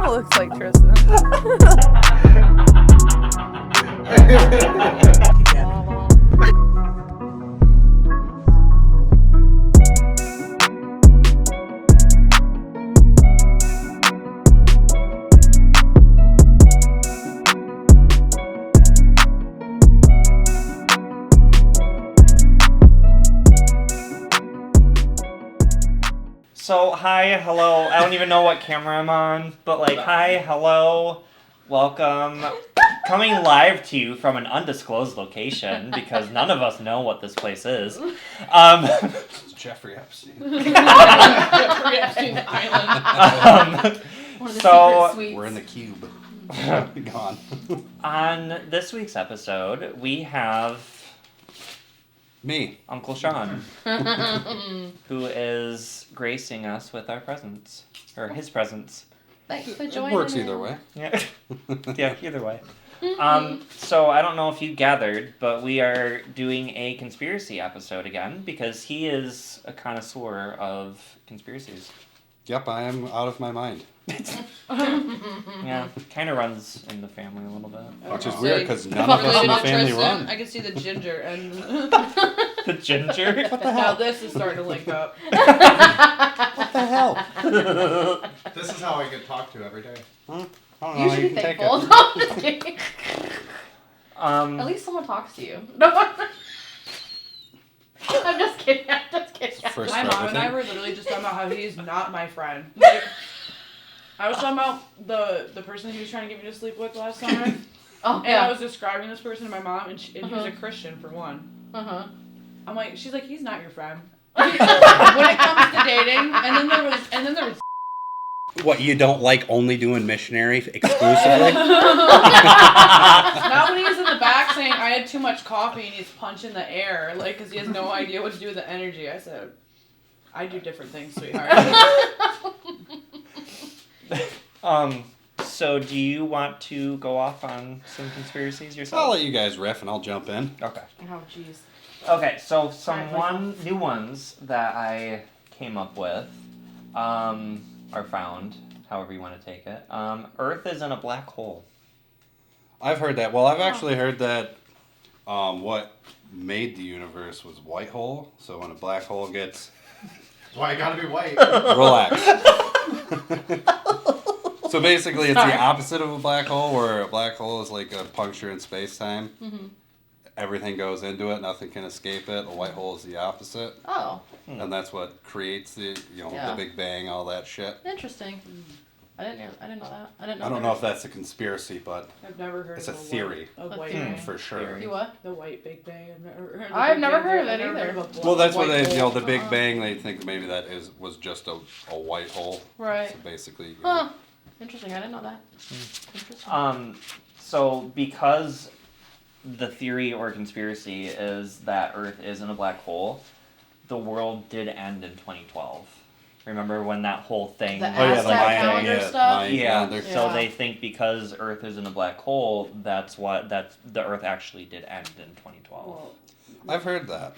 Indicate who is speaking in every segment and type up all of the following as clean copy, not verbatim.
Speaker 1: of looks like Tryston.
Speaker 2: So, hi, hello, I don't even know what camera I'm on, but like, hi, hello, welcome, coming live to you from an undisclosed location, because none of us know what this place is.
Speaker 3: It's Jeffrey Epstein.
Speaker 4: Jeffrey Epstein's Island.
Speaker 1: One of the
Speaker 2: So-
Speaker 1: secret suites.
Speaker 3: We're in the cube. Gone.
Speaker 2: On this week's episode, we have
Speaker 3: Me.
Speaker 2: Uncle Sean, who is gracing us with our presence, or his presence.
Speaker 1: Thanks for
Speaker 3: It
Speaker 1: joining
Speaker 3: works
Speaker 1: in.
Speaker 3: either way.
Speaker 2: Yeah, yeah, either way. So I don't know if you gathered, but we are doing a conspiracy episode again because he is a connoisseur of conspiracies.
Speaker 3: Yep, I am out of my mind.
Speaker 2: Yeah, kind of runs in the family a little bit.
Speaker 3: Which is
Speaker 4: Say,
Speaker 3: weird because none of us in the family
Speaker 4: Tryston,
Speaker 3: run.
Speaker 4: I can see the ginger and
Speaker 2: The ginger?
Speaker 3: What the
Speaker 4: now
Speaker 3: hell?
Speaker 4: this is starting to link up.
Speaker 3: What the hell?
Speaker 5: This is how I get talked to every day.
Speaker 3: I don't know
Speaker 1: You
Speaker 3: how
Speaker 1: should
Speaker 3: you
Speaker 1: be
Speaker 3: can take
Speaker 1: thankful.
Speaker 3: it.
Speaker 1: No, I'm just kidding. At
Speaker 2: At
Speaker 1: least someone talks to you. No. I'm just kidding. I'm just kidding.
Speaker 3: First
Speaker 4: My
Speaker 3: for
Speaker 4: mom and I
Speaker 3: everything.
Speaker 4: were literally just talking about how he's not my friend. Like, I was talking about the person he was trying to get me to sleep with last summer.
Speaker 1: Oh,
Speaker 4: And I
Speaker 1: yeah.
Speaker 4: was describing this person to my mom, and he's a Christian for one.
Speaker 1: Uh-huh.
Speaker 4: I'm like, she's like, he's not your friend. When it comes to dating, and then there was
Speaker 3: What, you don't like only doing missionary exclusively?
Speaker 4: not when he was in the back saying I had too much coffee and he's punching the air, like, because he has no idea what to do with the energy. I said, I do different things, sweetheart.
Speaker 2: So do you want to go off on some conspiracies yourself?
Speaker 3: I'll let you guys riff and I'll jump in.
Speaker 2: Okay.
Speaker 4: Oh, jeez.
Speaker 2: Okay, so some
Speaker 1: Alright,
Speaker 2: new ones that I came up with, or found, however you want to take it. Earth is in a black hole.
Speaker 3: I've heard that. Well, I've actually heard that what made the universe was white hole. So when a black hole gets
Speaker 5: That's why I gotta be white.
Speaker 3: relaxed. So basically, it's the opposite of a black hole, where a black hole is like a puncture in space-time.
Speaker 1: Mm-hmm.
Speaker 3: Everything goes into it, nothing can escape it. A white hole is the opposite,
Speaker 1: Oh,
Speaker 3: and that's what creates the
Speaker 1: Yeah.
Speaker 3: the Big Bang, all that shit.
Speaker 1: interesting. I didn't know that. I didn't know.
Speaker 3: I don't know if that's a conspiracy, but
Speaker 4: I've never heard
Speaker 3: It's
Speaker 4: of
Speaker 3: a
Speaker 4: the
Speaker 3: theory.
Speaker 4: White,
Speaker 1: A
Speaker 4: white
Speaker 1: theory.
Speaker 4: bang.
Speaker 3: for sure.
Speaker 2: Theory.
Speaker 1: You what?
Speaker 4: The white Big Bang. I've never heard of the
Speaker 1: I've
Speaker 4: Big
Speaker 1: never
Speaker 4: Bang
Speaker 1: heard of
Speaker 4: theory.
Speaker 1: it
Speaker 4: I've never
Speaker 1: either.
Speaker 4: heard of a
Speaker 3: Well, that's what
Speaker 4: white
Speaker 3: they,
Speaker 4: hole.
Speaker 3: the Big Bang. They think maybe that was just a white hole.
Speaker 1: Right.
Speaker 3: So basically,
Speaker 1: Huh. Interesting. I didn't know that. Interesting.
Speaker 2: So because the theory or conspiracy is that Earth is in a black hole, the world did end in 2012. Remember when that whole thing?
Speaker 1: The
Speaker 3: oh yeah, the
Speaker 1: Aztec
Speaker 3: Mayan,
Speaker 1: calendar
Speaker 3: yeah,
Speaker 1: stuff?
Speaker 3: Mayan
Speaker 2: Yeah.
Speaker 3: calendar.
Speaker 1: Yeah.
Speaker 2: So they think because Earth is in a black hole, that's the Earth actually did end in 2012.
Speaker 4: Well,
Speaker 3: I've heard that.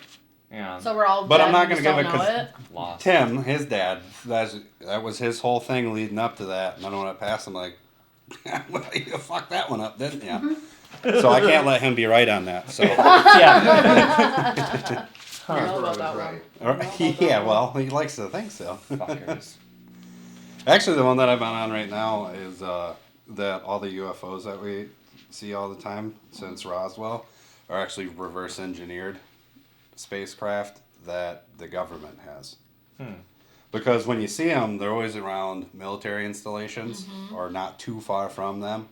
Speaker 2: Yeah.
Speaker 1: So we're all.
Speaker 3: But
Speaker 1: dead
Speaker 3: I'm not
Speaker 1: and
Speaker 3: gonna
Speaker 1: just
Speaker 3: give
Speaker 1: don't
Speaker 3: it
Speaker 1: know
Speaker 3: 'cause-
Speaker 1: it.
Speaker 2: Lost.
Speaker 3: Tim, his dad, that was his whole thing leading up to that. And then when I passed, I'm like, well, you fucked that one up, didn't you? So I can't let him be right on that. So,
Speaker 2: Yeah.
Speaker 4: I don't know about that
Speaker 5: Right.
Speaker 4: one.
Speaker 3: yeah, well, he likes to think so.
Speaker 2: Fuckers.
Speaker 3: Actually, the one that I'm on right now is that all the UFOs that we see all the time since Roswell are actually reverse engineered spacecraft that the government has. Because when you see them, they're always around military installations or not too far from them.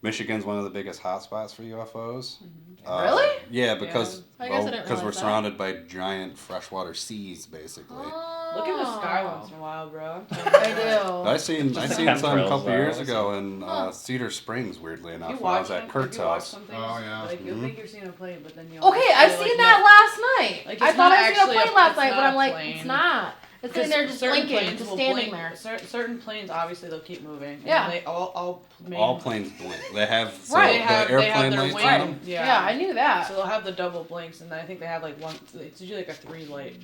Speaker 3: Michigan's one of the biggest hotspots for UFOs.
Speaker 1: Really?
Speaker 3: Yeah, because
Speaker 1: I guess I didn't
Speaker 3: we're
Speaker 1: realize that.
Speaker 3: surrounded by giant freshwater seas, basically.
Speaker 4: Look in the sky once in a while, bro.
Speaker 1: I do.
Speaker 3: I seen some a
Speaker 2: chemtrails,
Speaker 3: couple
Speaker 2: though.
Speaker 3: years ago in Cedar Springs, weirdly enough, when I was at Kurt's house.
Speaker 5: Oh, yeah.
Speaker 4: Like, you'll think you're seeing a plane, but then you'll.
Speaker 1: Okay, I've seen that last night.
Speaker 4: Like,
Speaker 1: I
Speaker 4: it's
Speaker 1: thought
Speaker 4: not
Speaker 1: I seen a
Speaker 4: actually
Speaker 1: plane last night,
Speaker 4: it's
Speaker 1: but
Speaker 4: not
Speaker 1: I'm
Speaker 4: a
Speaker 1: like,
Speaker 4: plane.
Speaker 1: it's not. It's sitting there just blinking, just standing there.
Speaker 4: Certain planes, obviously, they'll keep moving. And
Speaker 1: Yeah.
Speaker 4: They all
Speaker 3: All planes blink. They have so
Speaker 1: Right.
Speaker 4: They have
Speaker 3: the airplane
Speaker 4: their
Speaker 3: lights
Speaker 4: wing.
Speaker 3: on them.
Speaker 1: Yeah, I knew that.
Speaker 4: So they'll have the double blinks, and I think they have like one. It's usually like a 3 light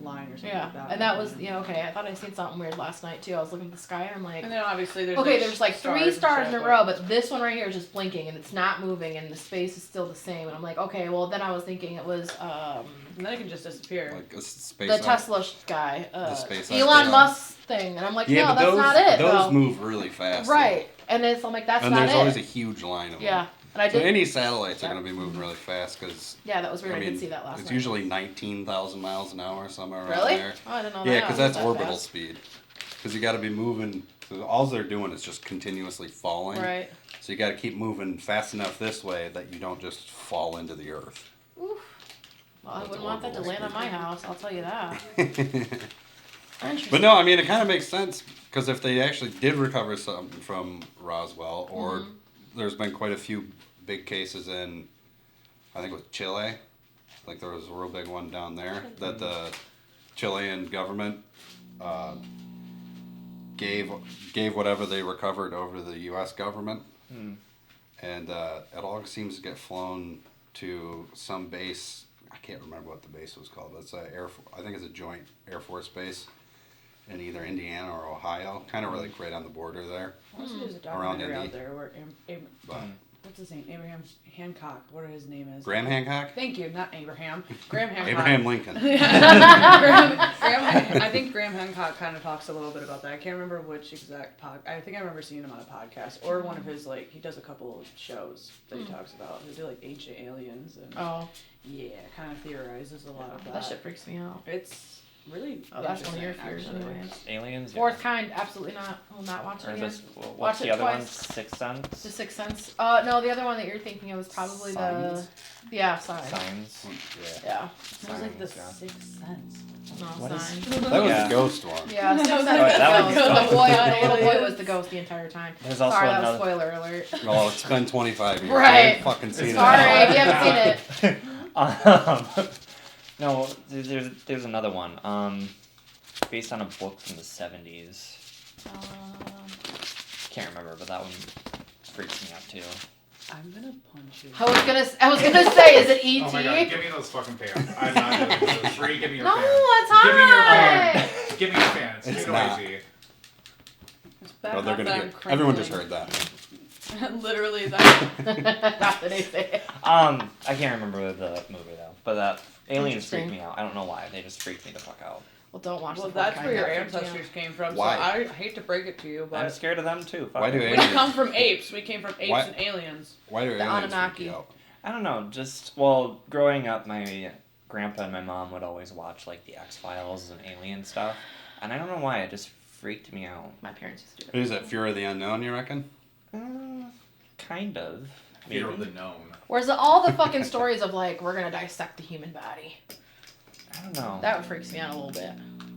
Speaker 4: line or something
Speaker 1: Yeah,
Speaker 4: like that.
Speaker 1: and that was okay. I thought I seen something weird last night too. I was looking at the sky and I'm like,
Speaker 4: And then obviously there's
Speaker 1: okay, there's like 3 stars in a
Speaker 4: and shit,
Speaker 1: row, but this one right here is just blinking and it's not moving and the space is still the same. And I'm like, okay, well then I was thinking it was
Speaker 4: and then it can just disappear.
Speaker 3: Like a space.
Speaker 1: the Tesla guy,
Speaker 3: SpaceX
Speaker 1: Elon
Speaker 3: thing.
Speaker 1: Musk thing, and I'm like,
Speaker 3: Yeah,
Speaker 1: no,
Speaker 3: but
Speaker 1: that's
Speaker 3: those
Speaker 1: not it.
Speaker 3: those
Speaker 1: though.
Speaker 3: move really fast.
Speaker 1: Right, and I'm like, that's
Speaker 3: And
Speaker 1: not
Speaker 3: there's
Speaker 1: it.
Speaker 3: always a huge line of them.
Speaker 1: Yeah, and I
Speaker 3: So
Speaker 1: did.
Speaker 3: any satellites are going to be moving really fast because
Speaker 1: Yeah, that was weird. I did see that last
Speaker 3: it's
Speaker 1: night.
Speaker 3: usually 19,000 miles an hour somewhere around
Speaker 1: Really?
Speaker 3: there.
Speaker 1: Oh, I didn't know
Speaker 3: Yeah,
Speaker 1: that.
Speaker 3: because
Speaker 1: It was
Speaker 3: that's
Speaker 1: that
Speaker 3: orbital
Speaker 1: fast.
Speaker 3: speed. Because you got to be moving. So all they're doing is just continuously falling.
Speaker 1: Right.
Speaker 3: So you got to keep moving fast enough this way that you don't just fall into the earth.
Speaker 1: Oof. Well, I
Speaker 3: That's
Speaker 1: wouldn't want that to
Speaker 3: orbital
Speaker 1: land on my house. I'll tell you that.
Speaker 3: But no, I mean it kind of makes sense because if they actually did recover something from Roswell, or there's been quite a few big cases in, I think it was Chile, like there was a real big one down there that the Chilean government gave whatever they recovered over to the U.S. government, and it all seems to get flown to some base. I can't remember what the base was called. It's I think it's a joint Air Force base in either Indiana or Ohio, kind of like right on the border there.
Speaker 4: Also, there's a
Speaker 3: Around
Speaker 4: documentary
Speaker 3: Indy.
Speaker 4: out there where what's his name? Abraham Hancock. Whatever his name is.
Speaker 3: Graham Hancock?
Speaker 4: Thank you, not Abraham. Graham Hancock.
Speaker 3: Abraham Lincoln.
Speaker 4: I think Graham Hancock kind of talks a little bit about that. I can't remember which exact I think I remember seeing him on a podcast or one of his he does a couple of shows that he talks about. They do like ancient aliens and yeah, kind of theorizes a lot of that.
Speaker 1: That shit freaks me out.
Speaker 4: It's really
Speaker 1: That's one of your
Speaker 4: interesting,
Speaker 1: fears,
Speaker 4: actually.
Speaker 1: anyways.
Speaker 2: Aliens.
Speaker 1: Fourth Kind, absolutely not. Will not watch it
Speaker 2: Or
Speaker 1: again.
Speaker 2: this,
Speaker 1: Watch
Speaker 2: what's
Speaker 1: it
Speaker 2: the other one?
Speaker 1: twice.
Speaker 2: Sixth Sense.
Speaker 1: The Sixth Sense. No, the other one that you're thinking of is probably
Speaker 3: Signs?
Speaker 1: Signs.
Speaker 2: Signs.
Speaker 1: Yeah.
Speaker 4: It was like the
Speaker 2: Signs,
Speaker 4: Sixth Sense.
Speaker 1: No,
Speaker 2: What is-
Speaker 1: Signs.
Speaker 3: That was
Speaker 2: Yeah.
Speaker 3: the ghost one.
Speaker 1: Yeah, Sixth Sense
Speaker 4: that
Speaker 1: was the
Speaker 2: one's
Speaker 1: ghost.
Speaker 2: gone.
Speaker 1: The boy, the little boy
Speaker 4: Aliens.
Speaker 1: was the ghost the entire time.
Speaker 2: There's also
Speaker 1: Sorry, that was
Speaker 2: another.
Speaker 1: spoiler alert.
Speaker 3: Oh, it's been 25 years. I
Speaker 1: Right.
Speaker 3: haven't fucking seen
Speaker 1: Sorry,
Speaker 3: it.
Speaker 1: if you haven't seen it.
Speaker 2: No, there's another one. Based on a book from the 70s. Can't remember, but that one freaks me out too.
Speaker 4: I'm gonna punch you.
Speaker 1: I was gonna say, is it E.T.?
Speaker 5: Oh my god, give me those fucking pants. I'm not doing those. Free, give me your
Speaker 1: No,
Speaker 5: pants.
Speaker 1: it's
Speaker 5: Give me your
Speaker 1: hot.
Speaker 5: pants. Give me your pants.
Speaker 3: It's
Speaker 5: Take it
Speaker 3: not.
Speaker 5: easy.
Speaker 3: Oh, they're gonna hear. Everyone just heard that.
Speaker 4: Literally that.
Speaker 1: That's what they say.
Speaker 2: I can't remember the movie though, but that aliens freak
Speaker 1: Interesting.
Speaker 2: me out. I don't know why. They just freak me the fuck out.
Speaker 1: Well, don't watch
Speaker 4: Well,
Speaker 1: the
Speaker 4: that's
Speaker 1: Fourth
Speaker 4: where your
Speaker 1: Kind.
Speaker 4: ancestors came from.
Speaker 3: Why?
Speaker 4: So I hate to break it to you,
Speaker 2: I'm
Speaker 4: but
Speaker 2: scared of them too. Fuck
Speaker 3: Why do
Speaker 2: it.
Speaker 4: we
Speaker 3: aliens-
Speaker 4: come from apes. We came from apes
Speaker 3: Why-
Speaker 4: and aliens.
Speaker 3: Why do aliens freak
Speaker 1: Anunnaki.
Speaker 3: you out?
Speaker 2: I don't know. Growing up, my grandpa and my mom would always watch like the X-Files and alien stuff, and I don't know why. It just freaked me out.
Speaker 1: My parents used to do that.
Speaker 3: Is it Fear of the Unknown, you reckon?
Speaker 2: Kind of. Maybe.
Speaker 5: Fear of the known.
Speaker 1: Whereas all the fucking stories of like, we're gonna dissect the human body.
Speaker 2: I don't know.
Speaker 1: That freaks me out a little bit.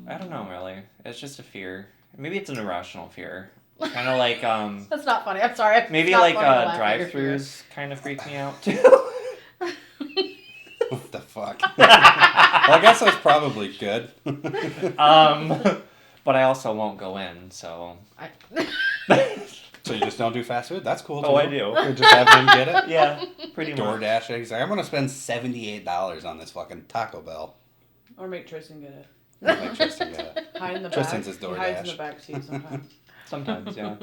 Speaker 2: I don't know really. It's just a fear. Maybe it's an irrational fear. Kind of like
Speaker 1: That's not funny. I'm sorry.
Speaker 2: maybe
Speaker 1: It's not
Speaker 2: like
Speaker 1: funny to laugh at your
Speaker 2: drive-throughs kind of freak me out too.
Speaker 3: What the fuck? Well, I guess that's probably good.
Speaker 2: But I also won't go in, so.
Speaker 3: So you just don't do fast food? That's cool too.
Speaker 2: Oh, I do.
Speaker 3: You just have them get it?
Speaker 2: Yeah, pretty much.
Speaker 3: DoorDash eggs. I'm gonna spend $78 on this fucking Taco Bell.
Speaker 4: Or make Tristan get it.
Speaker 3: Make Tristan get it.
Speaker 4: Hide in the
Speaker 3: Tristan's
Speaker 4: back.
Speaker 3: is
Speaker 4: He hides in
Speaker 3: DoorDash.
Speaker 4: the back seat sometimes.
Speaker 2: Sometimes, yeah.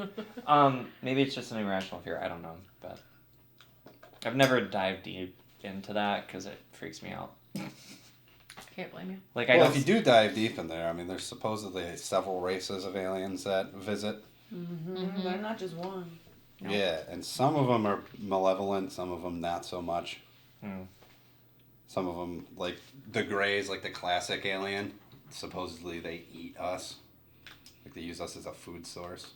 Speaker 2: Maybe it's just an irrational fear. I don't know, but I've never dived deep into that because it freaks me out.
Speaker 1: I can't blame you.
Speaker 2: Like
Speaker 3: Well,
Speaker 2: I
Speaker 3: if you do dive deep in there, I mean, there's supposedly several races of aliens that visit.
Speaker 4: Mm-hmm. They're not just one.
Speaker 1: No.
Speaker 3: Yeah, and some of them are malevolent, some of them not so much.
Speaker 2: Hmm.
Speaker 3: Some of them, like the Greys, like the classic alien, supposedly they eat us. Like they use us as a food source.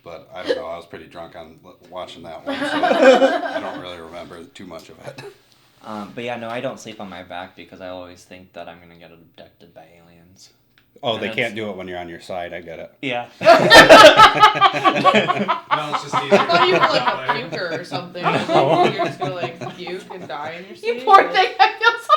Speaker 3: But I don't know, I was pretty drunk on watching that one, so I don't really remember too much of it.
Speaker 2: But yeah, no, I don't sleep on my back because I always think that I'm gonna get abducted by aliens.
Speaker 3: Oh,
Speaker 2: And
Speaker 3: they
Speaker 2: it's-
Speaker 3: can't do it when you're on your side, I get it.
Speaker 2: Yeah.
Speaker 5: Well, it's just easier.
Speaker 4: I thought you were
Speaker 5: to
Speaker 4: like
Speaker 5: that
Speaker 4: a
Speaker 5: way.
Speaker 4: puker or something.
Speaker 2: No.
Speaker 4: You're just gonna like puke and die in your seat.
Speaker 1: You poor thing. I feel so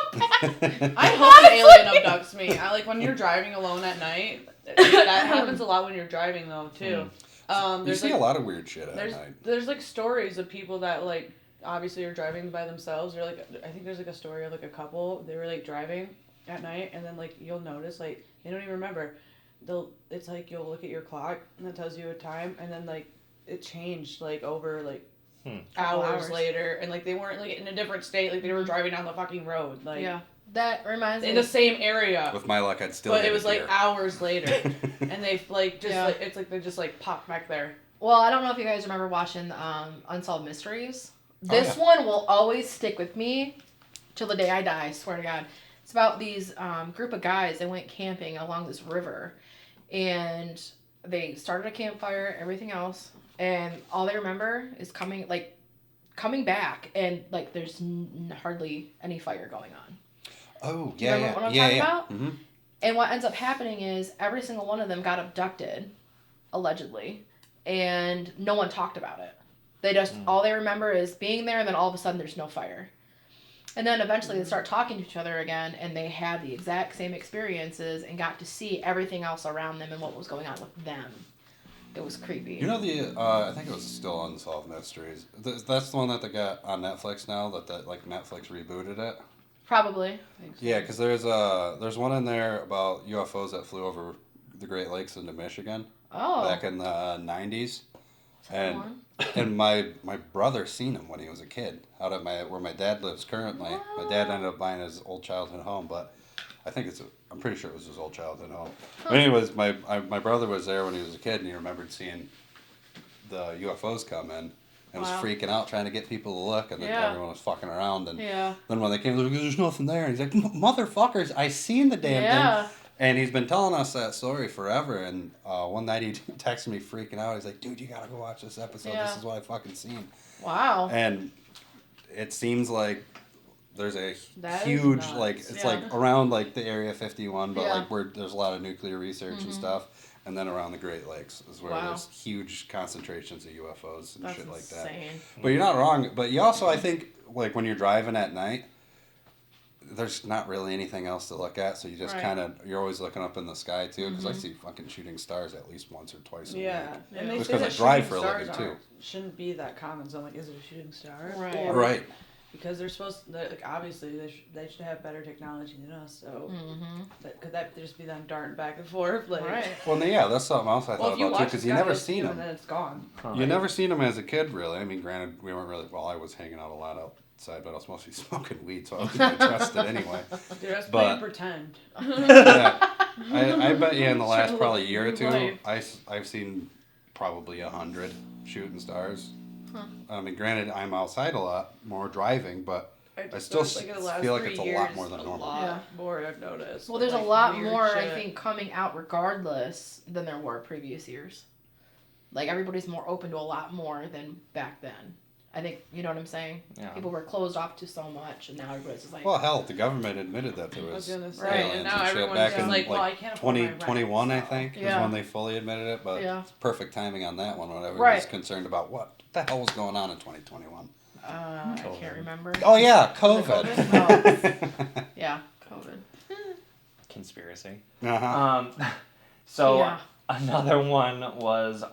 Speaker 1: bad.
Speaker 4: I hope an alien abducts me. I like when you're driving alone at night. That happens a lot when you're driving though too.
Speaker 3: You
Speaker 4: There's
Speaker 3: see
Speaker 4: like,
Speaker 3: a lot of weird shit at
Speaker 4: there's
Speaker 3: night.
Speaker 4: there's like stories of people that like obviously are driving by themselves. Or like I think there's like a story of like a couple. They were like driving at night, and then like you'll notice like they don't even remember. It's like you'll look at your clock and it tells you a time, and then like it changed like over like hours later, and like they weren't like in a different state, like they were driving down the fucking road, like
Speaker 1: that reminds me
Speaker 4: in the same area.
Speaker 3: With my luck, I'd still.
Speaker 4: But
Speaker 3: get
Speaker 4: it was
Speaker 3: a
Speaker 4: like
Speaker 3: deer.
Speaker 4: hours later, and they like just like it's like they just like popped back there.
Speaker 1: Well, I don't know if you guys remember watching Unsolved Mysteries. This one will always stick with me till the day I die, I swear to God. It's about these group of guys. They went camping along this river, and they started a campfire, everything else, and all they remember is coming back, and like there's hardly any fire going on.
Speaker 3: Oh,
Speaker 1: Do you remember what I'm talking about?
Speaker 3: Mm-hmm.
Speaker 1: And what ends up happening is every single one of them got abducted, allegedly, and no one talked about it. They just, all they remember is being there, and then all of a sudden there's no fire. And then eventually they start talking to each other again, and they had the exact same experiences and got to see everything else around them and what was going on with them. It was creepy.
Speaker 3: You know I think it was still Unsolved Mysteries. That's the one that they got on Netflix now. That like Netflix rebooted it.
Speaker 1: Probably.
Speaker 3: Yeah, because there's one in there about UFOs that flew over the Great Lakes into Michigan back in the 90s, and my brother seen him when he was a kid out at where my dad lives currently. My dad ended up buying his old childhood home, but I think I'm pretty sure it was his old childhood home. But anyways, my brother was there when he was a kid, and he remembered seeing the UFOs come in. And was freaking out, trying to get people to look, and then everyone was fucking around. And then when they came, they were like, there's nothing there. And he's like, motherfuckers, I seen the damn thing. And he's been telling us that story forever. And one night he texted me freaking out. He's like, dude, you gotta go watch this episode. This is what I fucking seen.
Speaker 1: Wow.
Speaker 3: And it seems like there's a huge, like, it's like around like the Area 51, but like where there's a lot of nuclear research and stuff. And then around the Great Lakes is where there's huge concentrations of UFOs and shit like that. But you're not wrong. But you also, I think, like when you're driving at night, there's not really anything else to look at. So you just kind of, you're always looking up in the sky too. Because I see fucking shooting stars at least once or twice a week.
Speaker 4: And they
Speaker 3: just
Speaker 4: say
Speaker 3: because I
Speaker 4: that
Speaker 3: drive
Speaker 4: shooting
Speaker 3: for a living
Speaker 4: stars
Speaker 3: too.
Speaker 4: Shouldn't be that common. So I'm like, is it a shooting star?
Speaker 3: Right.
Speaker 4: Because they're supposed to, like, obviously, they should have better technology than us, so could that just be them darting back and forth? Like,
Speaker 3: Well, that's something else I thought about too, because you never seen them.
Speaker 4: And then it's gone.
Speaker 3: You never seen them as a kid, really. I mean, granted, we weren't really, I was hanging out a lot outside, but I was mostly smoking weed, so I wasn't really trusted anyway.
Speaker 4: Dude, I was playing pretend.
Speaker 3: I bet you in the last probably year or two, I've seen probably 100 shooting stars. I mean, granted, I'm outside a lot more driving, but I still feel like it's a lot more than normal.
Speaker 4: More I've noticed.
Speaker 1: Well, there's a lot more, I think, coming out regardless than there were previous years. Like, everybody's more open to a lot more than back then. I think, you know what I'm saying? Yeah. People were closed off to so much, and now everybody's just like...
Speaker 3: Well, hell, the government admitted that there was aliens and
Speaker 4: now
Speaker 3: shit back in,
Speaker 4: like, well, I can't afford
Speaker 3: 2021, I think, is when they fully admitted it, but it's perfect timing on that one when everyone was concerned about what the hell was going on in 2021.
Speaker 1: I can't remember.
Speaker 3: Oh, yeah, COVID.
Speaker 1: Oh. Yeah, COVID.
Speaker 2: Conspiracy.
Speaker 3: So,
Speaker 2: another one was...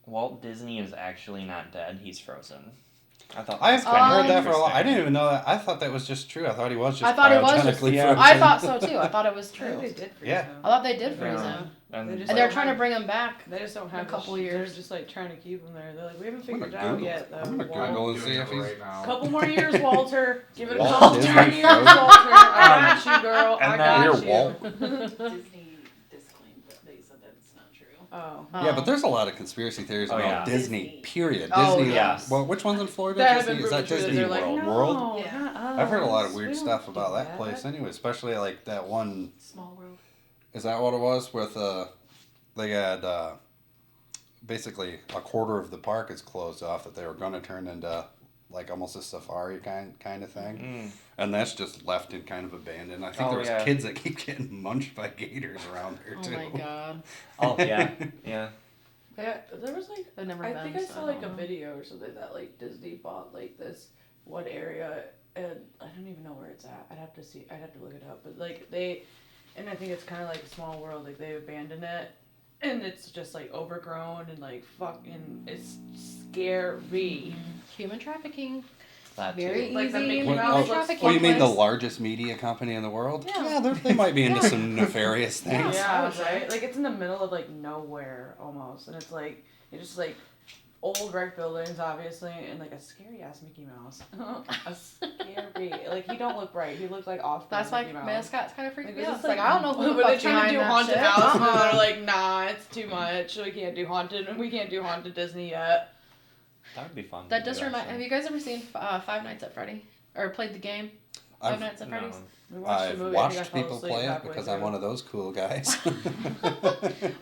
Speaker 2: Walt Disney is actually not dead. He's frozen.
Speaker 3: I've heard that for a while. I didn't even know that. I thought that was just true. I thought he was just cryogenically frozen.
Speaker 1: I thought so too. I thought it was true.
Speaker 4: They did freeze him.
Speaker 1: I thought they did freeze him. And they're trying to bring him back.
Speaker 4: They just don't have
Speaker 1: a couple years.
Speaker 4: They're just like trying to keep him there. They're like, we haven't figured it out yet. Though.
Speaker 3: I'm gonna Google and see if he's.
Speaker 4: Couple more years, Walter. Give it a couple more years, Walter. I got you, girl. I got you.
Speaker 6: Disney disclaimed that they said that it's not true.
Speaker 4: Oh.
Speaker 3: Yeah, but there's a lot of conspiracy theories about Disney. Period.
Speaker 1: Oh,
Speaker 3: Disney.
Speaker 1: yes.
Speaker 3: Well, which one's in Florida?
Speaker 4: Disney.
Speaker 3: Is that Disney
Speaker 4: World?
Speaker 3: Like,
Speaker 4: no,
Speaker 3: World?
Speaker 4: Yeah.
Speaker 3: I've heard a lot of weird stuff about that place. Anyway, especially like that one.
Speaker 6: Small World.
Speaker 3: Is that what it was with they had basically a quarter of the park is closed off that they were going to turn into like almost a safari kind of thing, and that's just left and kind of abandoned. I think there's kids that keep getting munched by gators around there too.
Speaker 1: Oh my god.
Speaker 2: Oh yeah.
Speaker 4: Yeah, there was like
Speaker 1: I
Speaker 4: think I saw like a video or something that like Disney bought like this one area, and I don't even know where it's at. I'd have to look it up. But like and I think it's kind of like a Small World. Like they abandoned it, and it's just like overgrown and like fucking it's scary.
Speaker 1: Human trafficking.
Speaker 2: That
Speaker 1: very
Speaker 2: too.
Speaker 4: Like the
Speaker 1: easy.
Speaker 4: Mickey
Speaker 1: Air
Speaker 4: Mouse
Speaker 1: traffic
Speaker 3: Oh, you mean the
Speaker 1: cameras.
Speaker 3: largest media company in the world?
Speaker 1: Yeah.
Speaker 3: They might be into some nefarious things.
Speaker 4: Yeah, right. Like it's in the middle of like nowhere almost, and it's just like old wrecked buildings, obviously, and like a scary ass Mickey Mouse. A scary, like he don't look right. He looks like off.
Speaker 1: That's why
Speaker 4: Mickey Mouse.
Speaker 1: mascots kind of freak me
Speaker 4: Like,
Speaker 1: out.
Speaker 4: it's
Speaker 1: It's like, I don't know who the
Speaker 4: were they
Speaker 1: fuck's
Speaker 4: trying to do
Speaker 1: behind that
Speaker 4: haunted
Speaker 1: shit.
Speaker 4: house, and
Speaker 1: Uh-uh.
Speaker 4: they're like, nah, it's too much. We can't do haunted, and we can't do haunted Disney yet.
Speaker 2: That would be fun.
Speaker 1: That
Speaker 2: to
Speaker 1: does
Speaker 2: do,
Speaker 1: remind.
Speaker 2: actually.
Speaker 1: Have you guys ever seen Five Nights at Freddy or played the game? Five Nights at Freddy's.
Speaker 4: We watched the
Speaker 3: I've
Speaker 4: movie, I think I
Speaker 3: watched
Speaker 4: fell
Speaker 3: people
Speaker 4: asleep
Speaker 3: play it
Speaker 4: halfway
Speaker 3: because
Speaker 4: through.
Speaker 3: I'm one of those cool guys.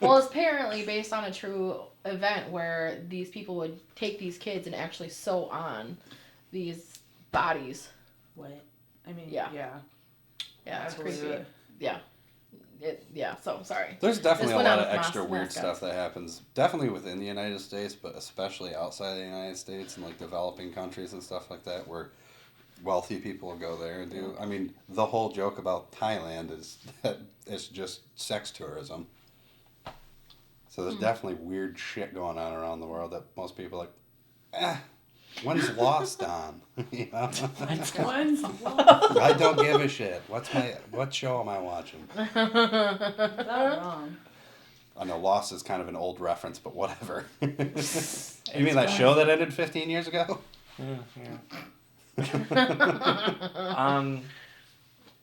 Speaker 1: Well, it's apparently based on a true event where these people would take these kids and actually sew on these bodies.
Speaker 4: What? I mean,
Speaker 1: Yeah.
Speaker 4: yeah.
Speaker 1: Yeah,
Speaker 4: I
Speaker 1: it's
Speaker 4: believe
Speaker 1: creepy.
Speaker 4: it.
Speaker 1: Yeah. So sorry.
Speaker 3: There's definitely a
Speaker 1: This
Speaker 3: lot
Speaker 1: went
Speaker 3: of
Speaker 1: on
Speaker 3: extra weird
Speaker 1: mascots.
Speaker 3: stuff that happens, definitely within the United States, but especially outside the United States and like developing countries and stuff like that, where wealthy people will go there and do. I mean, the whole joke about Thailand is that it's just sex tourism. So there's definitely weird shit going on around the world that most people are like, when's Lost on? You know?
Speaker 4: When's
Speaker 3: I don't give a shit. What show am I watching?
Speaker 4: Not wrong.
Speaker 3: I know Lost is kind of an old reference, but whatever. You mean that show that ended 15 years ago?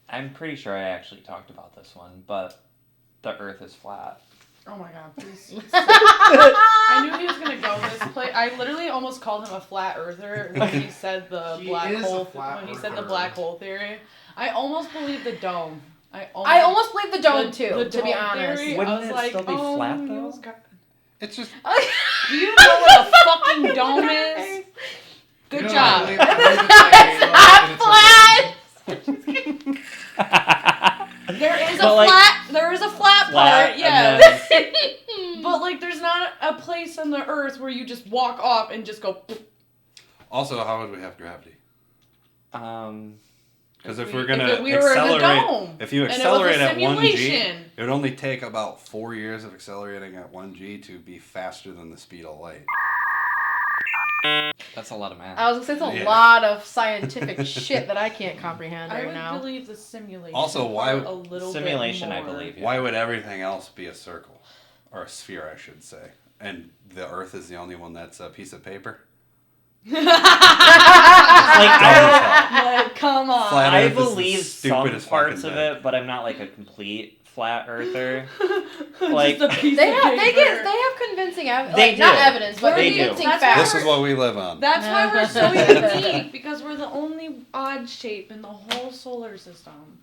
Speaker 2: I'm pretty sure I actually talked about this one, but the Earth is flat.
Speaker 4: Oh my god, please. I knew he was gonna go this place. I literally almost called him a flat earther when he said the
Speaker 5: He
Speaker 4: black
Speaker 5: is a
Speaker 4: hole.
Speaker 5: flat
Speaker 4: When he said the
Speaker 5: earther.
Speaker 4: black hole theory, I almost believed the dome.
Speaker 1: I almost believed the dome too,
Speaker 4: the
Speaker 1: to be
Speaker 4: dome
Speaker 1: honest.
Speaker 4: theory,
Speaker 2: Wouldn't
Speaker 4: I was
Speaker 2: it
Speaker 4: like,
Speaker 2: still be flat,
Speaker 4: he
Speaker 2: though?
Speaker 4: was got-
Speaker 3: It's just
Speaker 4: Do you know what a fucking dome is? Good
Speaker 5: You know,
Speaker 4: job.
Speaker 5: I believe it's
Speaker 1: There is
Speaker 2: But, like,
Speaker 1: there is a flat
Speaker 2: flat,
Speaker 1: part, yeah.
Speaker 2: and
Speaker 4: But like, there's not a place on the earth where you just walk off and just go.
Speaker 3: also how would we have gravity? Because if we're gonna
Speaker 4: if we were in a
Speaker 3: accelerate,
Speaker 4: dome,
Speaker 3: if you
Speaker 4: and it was a
Speaker 3: accelerate at 1g,
Speaker 4: simulation.
Speaker 3: it would only take about 4 years of accelerating at 1g to be faster than the speed of light.
Speaker 2: that's a lot of math.
Speaker 1: I was gonna say it's a
Speaker 3: Yeah.
Speaker 1: lot of scientific shit that I can't comprehend
Speaker 4: I
Speaker 1: right
Speaker 4: would
Speaker 1: now.
Speaker 4: believe the simulation.
Speaker 3: Also, why
Speaker 4: part
Speaker 3: would-
Speaker 4: a little
Speaker 2: Simulation,
Speaker 4: bit
Speaker 2: I
Speaker 4: more.
Speaker 2: believe. Yeah.
Speaker 3: Why would everything else be a circle? Or a sphere, I should say. And the Earth is the only one that's a piece of paper?
Speaker 4: Like, come on.
Speaker 3: Flat
Speaker 2: I
Speaker 3: Earth is the
Speaker 2: believe some
Speaker 3: stupidest
Speaker 2: parts
Speaker 3: fucking
Speaker 2: of
Speaker 3: thing.
Speaker 2: it, but I'm not like a complete flat earther.
Speaker 4: Like,
Speaker 2: Like,
Speaker 1: They have convincing evidence.
Speaker 2: They
Speaker 1: Like, not
Speaker 2: do.
Speaker 1: evidence, but
Speaker 2: They do.
Speaker 1: convincing
Speaker 4: That's
Speaker 1: facts.
Speaker 3: This is what we live on.
Speaker 4: That's why we're so unique, because we're the only odd shape in the whole solar system.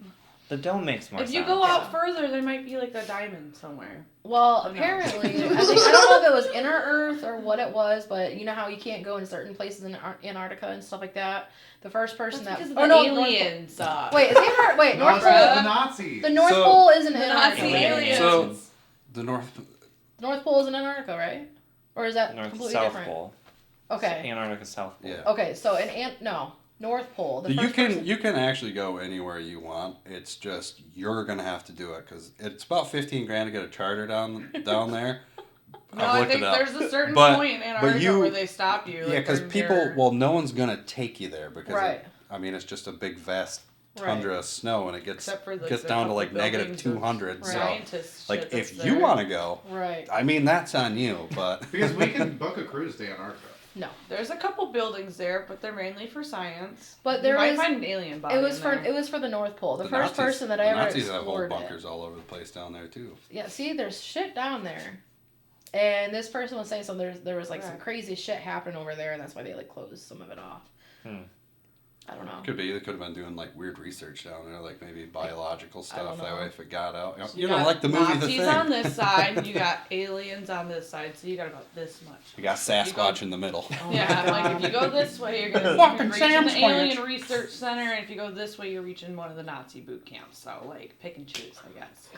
Speaker 2: the dome makes more
Speaker 4: If
Speaker 2: sense.
Speaker 4: you go out further, there might be like a diamond somewhere.
Speaker 1: Well,
Speaker 4: Oh, no.
Speaker 1: apparently, I don't know if it was inner Earth or what it was, but you know how you can't go in certain places in Antarctica and stuff like that. The first person
Speaker 4: That's
Speaker 1: that
Speaker 4: because of the aliens.
Speaker 1: Wait, is the Wait,
Speaker 5: No,
Speaker 1: North
Speaker 5: it's
Speaker 1: Pole.
Speaker 5: the Nazis.
Speaker 1: The North
Speaker 3: So-
Speaker 1: Pole isn't
Speaker 4: The
Speaker 1: Antarctica.
Speaker 4: Nazi
Speaker 1: right?
Speaker 4: aliens.
Speaker 3: So, the North...
Speaker 1: North Pole isn't Antarctica, right? Or is that
Speaker 2: North
Speaker 1: completely
Speaker 2: South
Speaker 1: different?
Speaker 2: Pole.
Speaker 1: Okay.
Speaker 2: Antarctica South Pole.
Speaker 3: Yeah.
Speaker 1: Okay, so North Pole. The
Speaker 3: You
Speaker 1: first person-
Speaker 3: can actually go anywhere you want. It's just you're gonna have to do it because it's about 15 grand to get a charter down there.
Speaker 4: No,
Speaker 3: I've
Speaker 4: I
Speaker 3: looked
Speaker 4: think
Speaker 3: it up.
Speaker 4: there's a certain
Speaker 3: But-
Speaker 4: point in
Speaker 3: but
Speaker 4: Antarctica
Speaker 3: you-
Speaker 4: where they stop you.
Speaker 3: Yeah, because people. Well, no one's gonna take you there because
Speaker 1: Right.
Speaker 3: it's just a big vast
Speaker 1: Right.
Speaker 3: tundra of snow and it gets
Speaker 4: Except for
Speaker 3: gets
Speaker 4: the
Speaker 3: down to
Speaker 4: couple
Speaker 3: like negative
Speaker 4: buildings of
Speaker 3: 200. So
Speaker 4: scientists
Speaker 3: like
Speaker 4: shit
Speaker 3: if
Speaker 4: that's
Speaker 3: you
Speaker 4: there.
Speaker 3: want to go,
Speaker 1: Right.
Speaker 3: I mean that's on you. But
Speaker 5: Because we can book a cruise to Antarctica.
Speaker 4: There's a couple buildings there, but they're mainly for science.
Speaker 1: But there
Speaker 4: you might
Speaker 1: was-
Speaker 4: find an alien body.
Speaker 1: It was
Speaker 4: in
Speaker 1: for
Speaker 4: there.
Speaker 1: the North Pole. The
Speaker 3: the
Speaker 1: first
Speaker 3: Nazis-
Speaker 1: person that I
Speaker 3: the
Speaker 1: ever
Speaker 3: Nazis have whole
Speaker 1: explored
Speaker 3: bunkers
Speaker 1: it.
Speaker 3: all over the place down there too.
Speaker 1: Yeah, see, there's shit down there. And this person was saying something. There was like some
Speaker 4: Right.
Speaker 1: crazy shit happening over there, and that's why they like closed some of it off. I don't know.
Speaker 3: Could be. They could have been doing like weird research down there, like maybe biological
Speaker 1: I don't
Speaker 3: stuff. That
Speaker 1: know.
Speaker 3: way, if it got out,
Speaker 4: So
Speaker 3: you know,
Speaker 4: got
Speaker 3: like the movie The
Speaker 4: Nazis
Speaker 3: Thing.
Speaker 4: on this side, you got aliens on this side, so you got about this much.
Speaker 3: You got Sasquatch in the middle.
Speaker 1: Oh
Speaker 4: Yeah,
Speaker 1: my
Speaker 4: like
Speaker 1: God.
Speaker 4: if you go this way, you're gonna
Speaker 1: Fucking
Speaker 4: be reaching the
Speaker 1: Sasquatch.
Speaker 4: Alien Research Center, and if you go this way, you're reaching one of the Nazi boot camps. So like, pick and choose, I guess.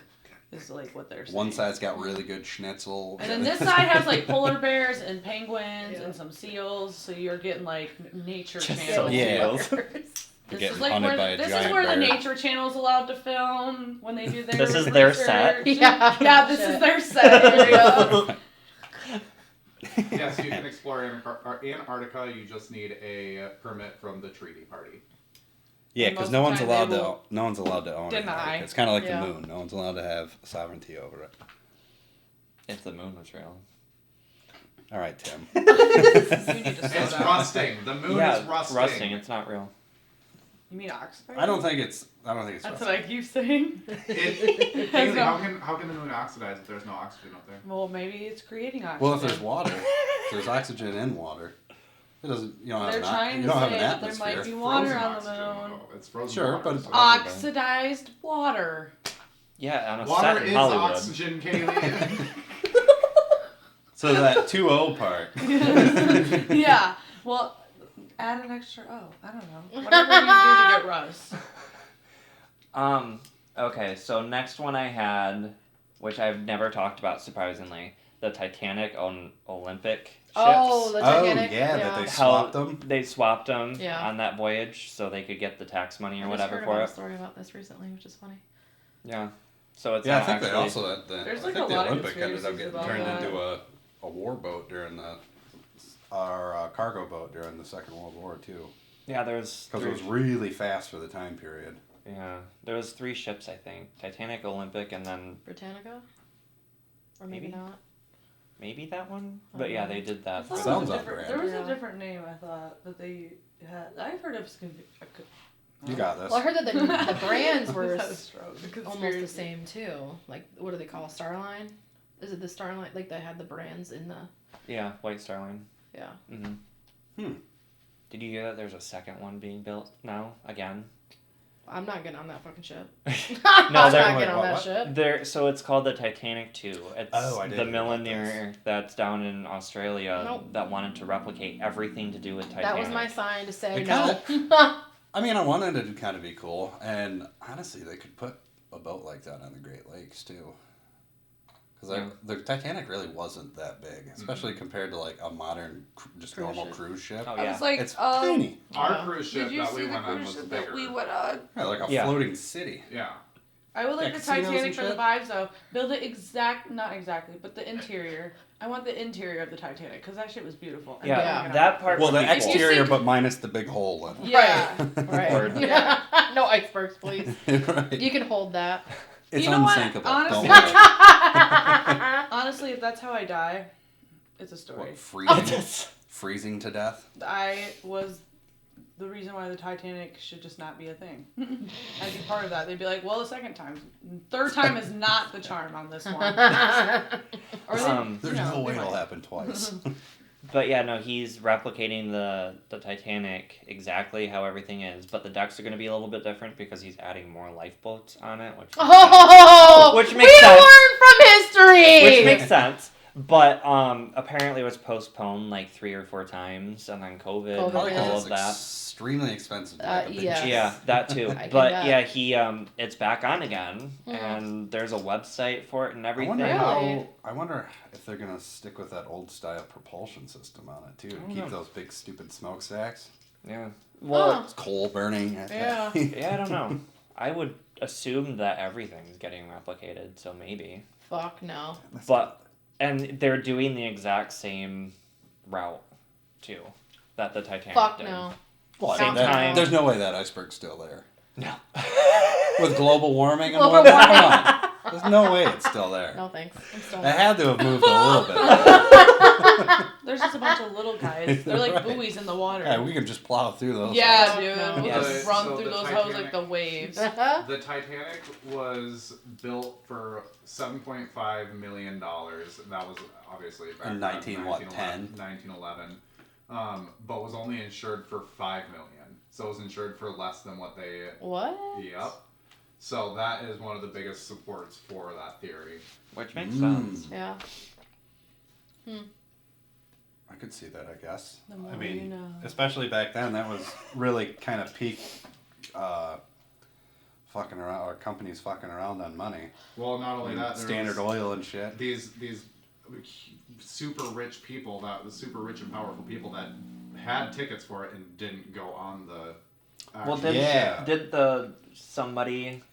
Speaker 4: This is like what they're saying.
Speaker 3: One side's got really good schnitzel.
Speaker 4: And then this side has like polar bears and penguins
Speaker 1: Yeah.
Speaker 4: and some seals, so you're getting like nature
Speaker 2: Just
Speaker 4: channel.
Speaker 2: some
Speaker 3: Yeah.
Speaker 2: seals.
Speaker 3: You're
Speaker 4: This
Speaker 3: getting
Speaker 4: is like
Speaker 3: hunted
Speaker 4: where
Speaker 3: by a
Speaker 4: this is
Speaker 3: giant
Speaker 4: where the
Speaker 3: bear.
Speaker 4: Nature Channel's allowed to film when they do their
Speaker 2: This is their set?
Speaker 4: research.
Speaker 1: Yeah.
Speaker 4: Yeah, this is their set area.
Speaker 5: Yes, you can explore Antarctica. You just need a permit from the treaty party.
Speaker 3: Yeah,
Speaker 4: And
Speaker 3: because
Speaker 4: most of the time
Speaker 3: no one's allowed to own
Speaker 4: deny.
Speaker 3: it. It's kind of like
Speaker 1: Yeah.
Speaker 3: the moon. No one's allowed to have sovereignty over it.
Speaker 2: If the moon was real.
Speaker 3: All right, Tim.
Speaker 5: It's rusting. The moon is rusting.
Speaker 2: Rusting. It's not real.
Speaker 4: You mean oxidized?
Speaker 3: I don't think it's.
Speaker 4: That's
Speaker 3: rusting.
Speaker 4: what I keep saying.
Speaker 5: Haley, how can the moon oxidize if there's no oxygen up there?
Speaker 4: Well, maybe it's creating oxygen.
Speaker 3: Well, if there's water, there's oxygen in water. It doesn't. You don't have
Speaker 4: They're trying
Speaker 3: you
Speaker 4: to
Speaker 3: don't have
Speaker 4: say
Speaker 3: an
Speaker 4: that there
Speaker 3: atmosphere.
Speaker 4: might be water
Speaker 5: Frozen
Speaker 4: on the
Speaker 5: oxygen,
Speaker 4: moon.
Speaker 5: though. It's frozen
Speaker 3: Sure,
Speaker 5: water,
Speaker 3: but
Speaker 5: so-
Speaker 4: Oxidized water.
Speaker 2: Yeah, on a set
Speaker 5: Water
Speaker 2: in
Speaker 5: is
Speaker 2: Hollywood.
Speaker 5: oxygen, Kaylee.
Speaker 3: So that 2O part.
Speaker 4: Yeah. Well, add an extra O. I don't know. Whatever you do to get Russ.
Speaker 2: Okay, so next one I had, which I've never talked about surprisingly, the Titanic on Olympic ships.
Speaker 1: Oh, the
Speaker 3: Oh
Speaker 1: Titanic.
Speaker 3: yeah, that they
Speaker 2: How
Speaker 3: swapped them.
Speaker 2: They swapped them
Speaker 1: Yeah.
Speaker 2: on that voyage so they could get the tax money or
Speaker 1: I just
Speaker 2: whatever
Speaker 1: heard
Speaker 2: for
Speaker 1: about
Speaker 2: it.
Speaker 1: a story about this recently, which is funny.
Speaker 2: Yeah. So it's
Speaker 3: Yeah, I
Speaker 2: not
Speaker 3: think they
Speaker 2: actually...
Speaker 3: also
Speaker 4: There's
Speaker 3: I
Speaker 4: like
Speaker 3: think
Speaker 4: a
Speaker 3: the
Speaker 4: lot of
Speaker 3: Olympic ended up
Speaker 4: conspiracies
Speaker 3: getting
Speaker 4: about
Speaker 3: turned
Speaker 4: that.
Speaker 3: into a war boat during our cargo boat during the Second World War too.
Speaker 2: Yeah, there's
Speaker 3: Because it was really fast for the time period.
Speaker 2: Yeah, there was 3 ships, I think. Titanic, Olympic, and then
Speaker 1: Britannica? Or maybe
Speaker 2: Maybe.
Speaker 1: not.
Speaker 2: maybe that one? But yeah, they did
Speaker 4: I
Speaker 2: that.
Speaker 4: thought
Speaker 2: for
Speaker 4: it
Speaker 3: Sounds
Speaker 4: was a
Speaker 3: on
Speaker 4: different,
Speaker 3: brand.
Speaker 4: there was
Speaker 1: Yeah.
Speaker 4: a different name, I thought, that they had. I've heard of.
Speaker 3: You got this.
Speaker 1: Well, I heard that the brands were
Speaker 4: Had a stroke. The
Speaker 1: almost
Speaker 4: conspiracy.
Speaker 1: the same too. Like, what do they call Starline? Is it the Starline? Like, they had the brands in the.
Speaker 2: Yeah, White Star Line.
Speaker 1: Yeah.
Speaker 2: Mm-hmm. Did you hear that there's a second one being built now? Again?
Speaker 1: I'm not getting on that fucking ship.
Speaker 2: No,
Speaker 1: I'm not
Speaker 2: they're-
Speaker 1: getting on
Speaker 3: what-
Speaker 1: that
Speaker 3: what?
Speaker 1: ship.
Speaker 2: So it's called the Titanic 2. It's
Speaker 3: Oh, I did
Speaker 2: the
Speaker 3: hear about
Speaker 2: millionaire that's down in Australia
Speaker 1: Nope.
Speaker 2: that wanted to replicate everything to do with Titanic.
Speaker 1: That was my sign to say
Speaker 3: It
Speaker 1: no.
Speaker 3: I mean, on one end it'd kind of be cool, and honestly, they could put a boat like that on the Great Lakes too. Because
Speaker 2: Yeah.
Speaker 3: the Titanic really wasn't that big, especially compared to like a modern, just
Speaker 1: Cruise
Speaker 3: normal
Speaker 1: ship.
Speaker 3: cruise ship.
Speaker 2: Oh,
Speaker 4: I
Speaker 2: yeah.
Speaker 4: was like,
Speaker 3: It's tiny.
Speaker 5: Our
Speaker 1: Yeah.
Speaker 5: cruise
Speaker 4: Did
Speaker 5: ship
Speaker 4: you
Speaker 5: that we
Speaker 4: see the
Speaker 5: went on
Speaker 4: cruise
Speaker 5: was
Speaker 4: ship
Speaker 5: bigger.
Speaker 4: that we went on?
Speaker 3: Yeah, like a
Speaker 2: Yeah.
Speaker 3: floating city.
Speaker 5: Yeah.
Speaker 4: I would like
Speaker 3: Yeah,
Speaker 4: the
Speaker 3: casinos
Speaker 4: Titanic
Speaker 3: and
Speaker 4: for the
Speaker 3: shit?
Speaker 4: vibes though. Build it not exactly, but the interior. I want the interior of the Titanic because that shit was beautiful. And
Speaker 2: Yeah,
Speaker 4: then-
Speaker 2: that part
Speaker 3: Well,
Speaker 2: would
Speaker 3: the
Speaker 2: be
Speaker 3: exterior,
Speaker 4: think-
Speaker 3: but minus the big hole in it.
Speaker 4: Yeah.
Speaker 1: Right.
Speaker 2: Word.
Speaker 4: Yeah.
Speaker 1: No icebergs, please.
Speaker 3: Right.
Speaker 1: You can hold that.
Speaker 3: It's
Speaker 4: You know what?
Speaker 3: unsinkable.
Speaker 4: Honestly-
Speaker 3: Don't worry.
Speaker 4: Honestly, if that's how I die, it's a story.
Speaker 3: What, freezing? Freezing to death?
Speaker 4: I was the reason why the Titanic should just not be a thing. I'd be part of that. They'd be like, well, third time is not the charm on this one. Or they,
Speaker 3: There's
Speaker 4: you know,
Speaker 3: no way
Speaker 4: they
Speaker 3: it'll
Speaker 4: might.
Speaker 3: happen twice.
Speaker 2: But yeah, no, he's replicating the Titanic exactly how everything is, but the decks are going to be a little bit different because he's adding more lifeboats on it, which
Speaker 1: Oh,
Speaker 2: Which
Speaker 1: we
Speaker 2: makes sense.
Speaker 1: learn from history.
Speaker 2: which makes sense. But apparently it was postponed like 3 or 4 times, and then COVID and
Speaker 3: Probably
Speaker 1: Yeah.
Speaker 2: all
Speaker 3: because
Speaker 2: of
Speaker 3: it's
Speaker 2: that.
Speaker 3: extremely expensive to make a big
Speaker 1: yes.
Speaker 3: ship.
Speaker 2: Yeah, that too.
Speaker 1: I can
Speaker 2: But
Speaker 1: bet.
Speaker 2: yeah, he it's back on again,
Speaker 1: Mhm.
Speaker 2: and there's a website for it and
Speaker 3: I
Speaker 2: everything.
Speaker 1: Really?
Speaker 3: I wonder if they're gonna stick with that old style propulsion system on it too, to
Speaker 2: don't
Speaker 3: keep
Speaker 2: know.
Speaker 3: those big stupid smokestacks.
Speaker 2: Yeah. Well,
Speaker 1: Huh.
Speaker 3: It's coal burning.
Speaker 4: Yeah.
Speaker 2: yeah, I don't know. I would assume that everything's getting replicated, so maybe.
Speaker 1: Fuck no.
Speaker 2: But and they're doing the exact same route too that the Titanic
Speaker 1: Fuck
Speaker 2: did.
Speaker 1: no.
Speaker 3: Well,
Speaker 2: Same
Speaker 3: that-
Speaker 2: time.
Speaker 3: there's no way that iceberg's still there.
Speaker 2: No.
Speaker 3: With global warming and
Speaker 1: Global
Speaker 3: all that,
Speaker 1: warming.
Speaker 3: come on. There's no way it's still there.
Speaker 1: No thanks. I'm still
Speaker 3: It
Speaker 1: not.
Speaker 3: had to have moved a little bit.
Speaker 4: There's just a bunch of little guys. They're like
Speaker 3: Right.
Speaker 4: buoys in the water.
Speaker 3: Yeah, we can just plow through those.
Speaker 4: Yeah,
Speaker 1: Fuck
Speaker 4: dude.
Speaker 1: no.
Speaker 4: We'll
Speaker 2: Yes.
Speaker 4: just run
Speaker 5: So
Speaker 4: through
Speaker 5: the
Speaker 4: those hoes like
Speaker 5: Titanic-
Speaker 4: the waves.
Speaker 5: The Titanic was built for $7.5 million. That was obviously back
Speaker 3: In 1910?
Speaker 5: 1911. But was only insured for $5 million. So it was insured for less than what they.
Speaker 1: What?
Speaker 5: Yep. So that is one of the biggest supports for that theory.
Speaker 2: Which makes
Speaker 3: Mm.
Speaker 2: sense.
Speaker 1: Yeah.
Speaker 3: I could see that, I guess.
Speaker 4: The more
Speaker 3: I mean,
Speaker 4: you know.
Speaker 3: especially back then, that was really kind of peak fucking around, or companies fucking around on money.
Speaker 5: Well, not only that, there
Speaker 3: Standard
Speaker 5: was
Speaker 3: Oil and shit.
Speaker 5: these super rich people, the super rich and powerful people that had tickets for it and didn't go on the
Speaker 2: Well, did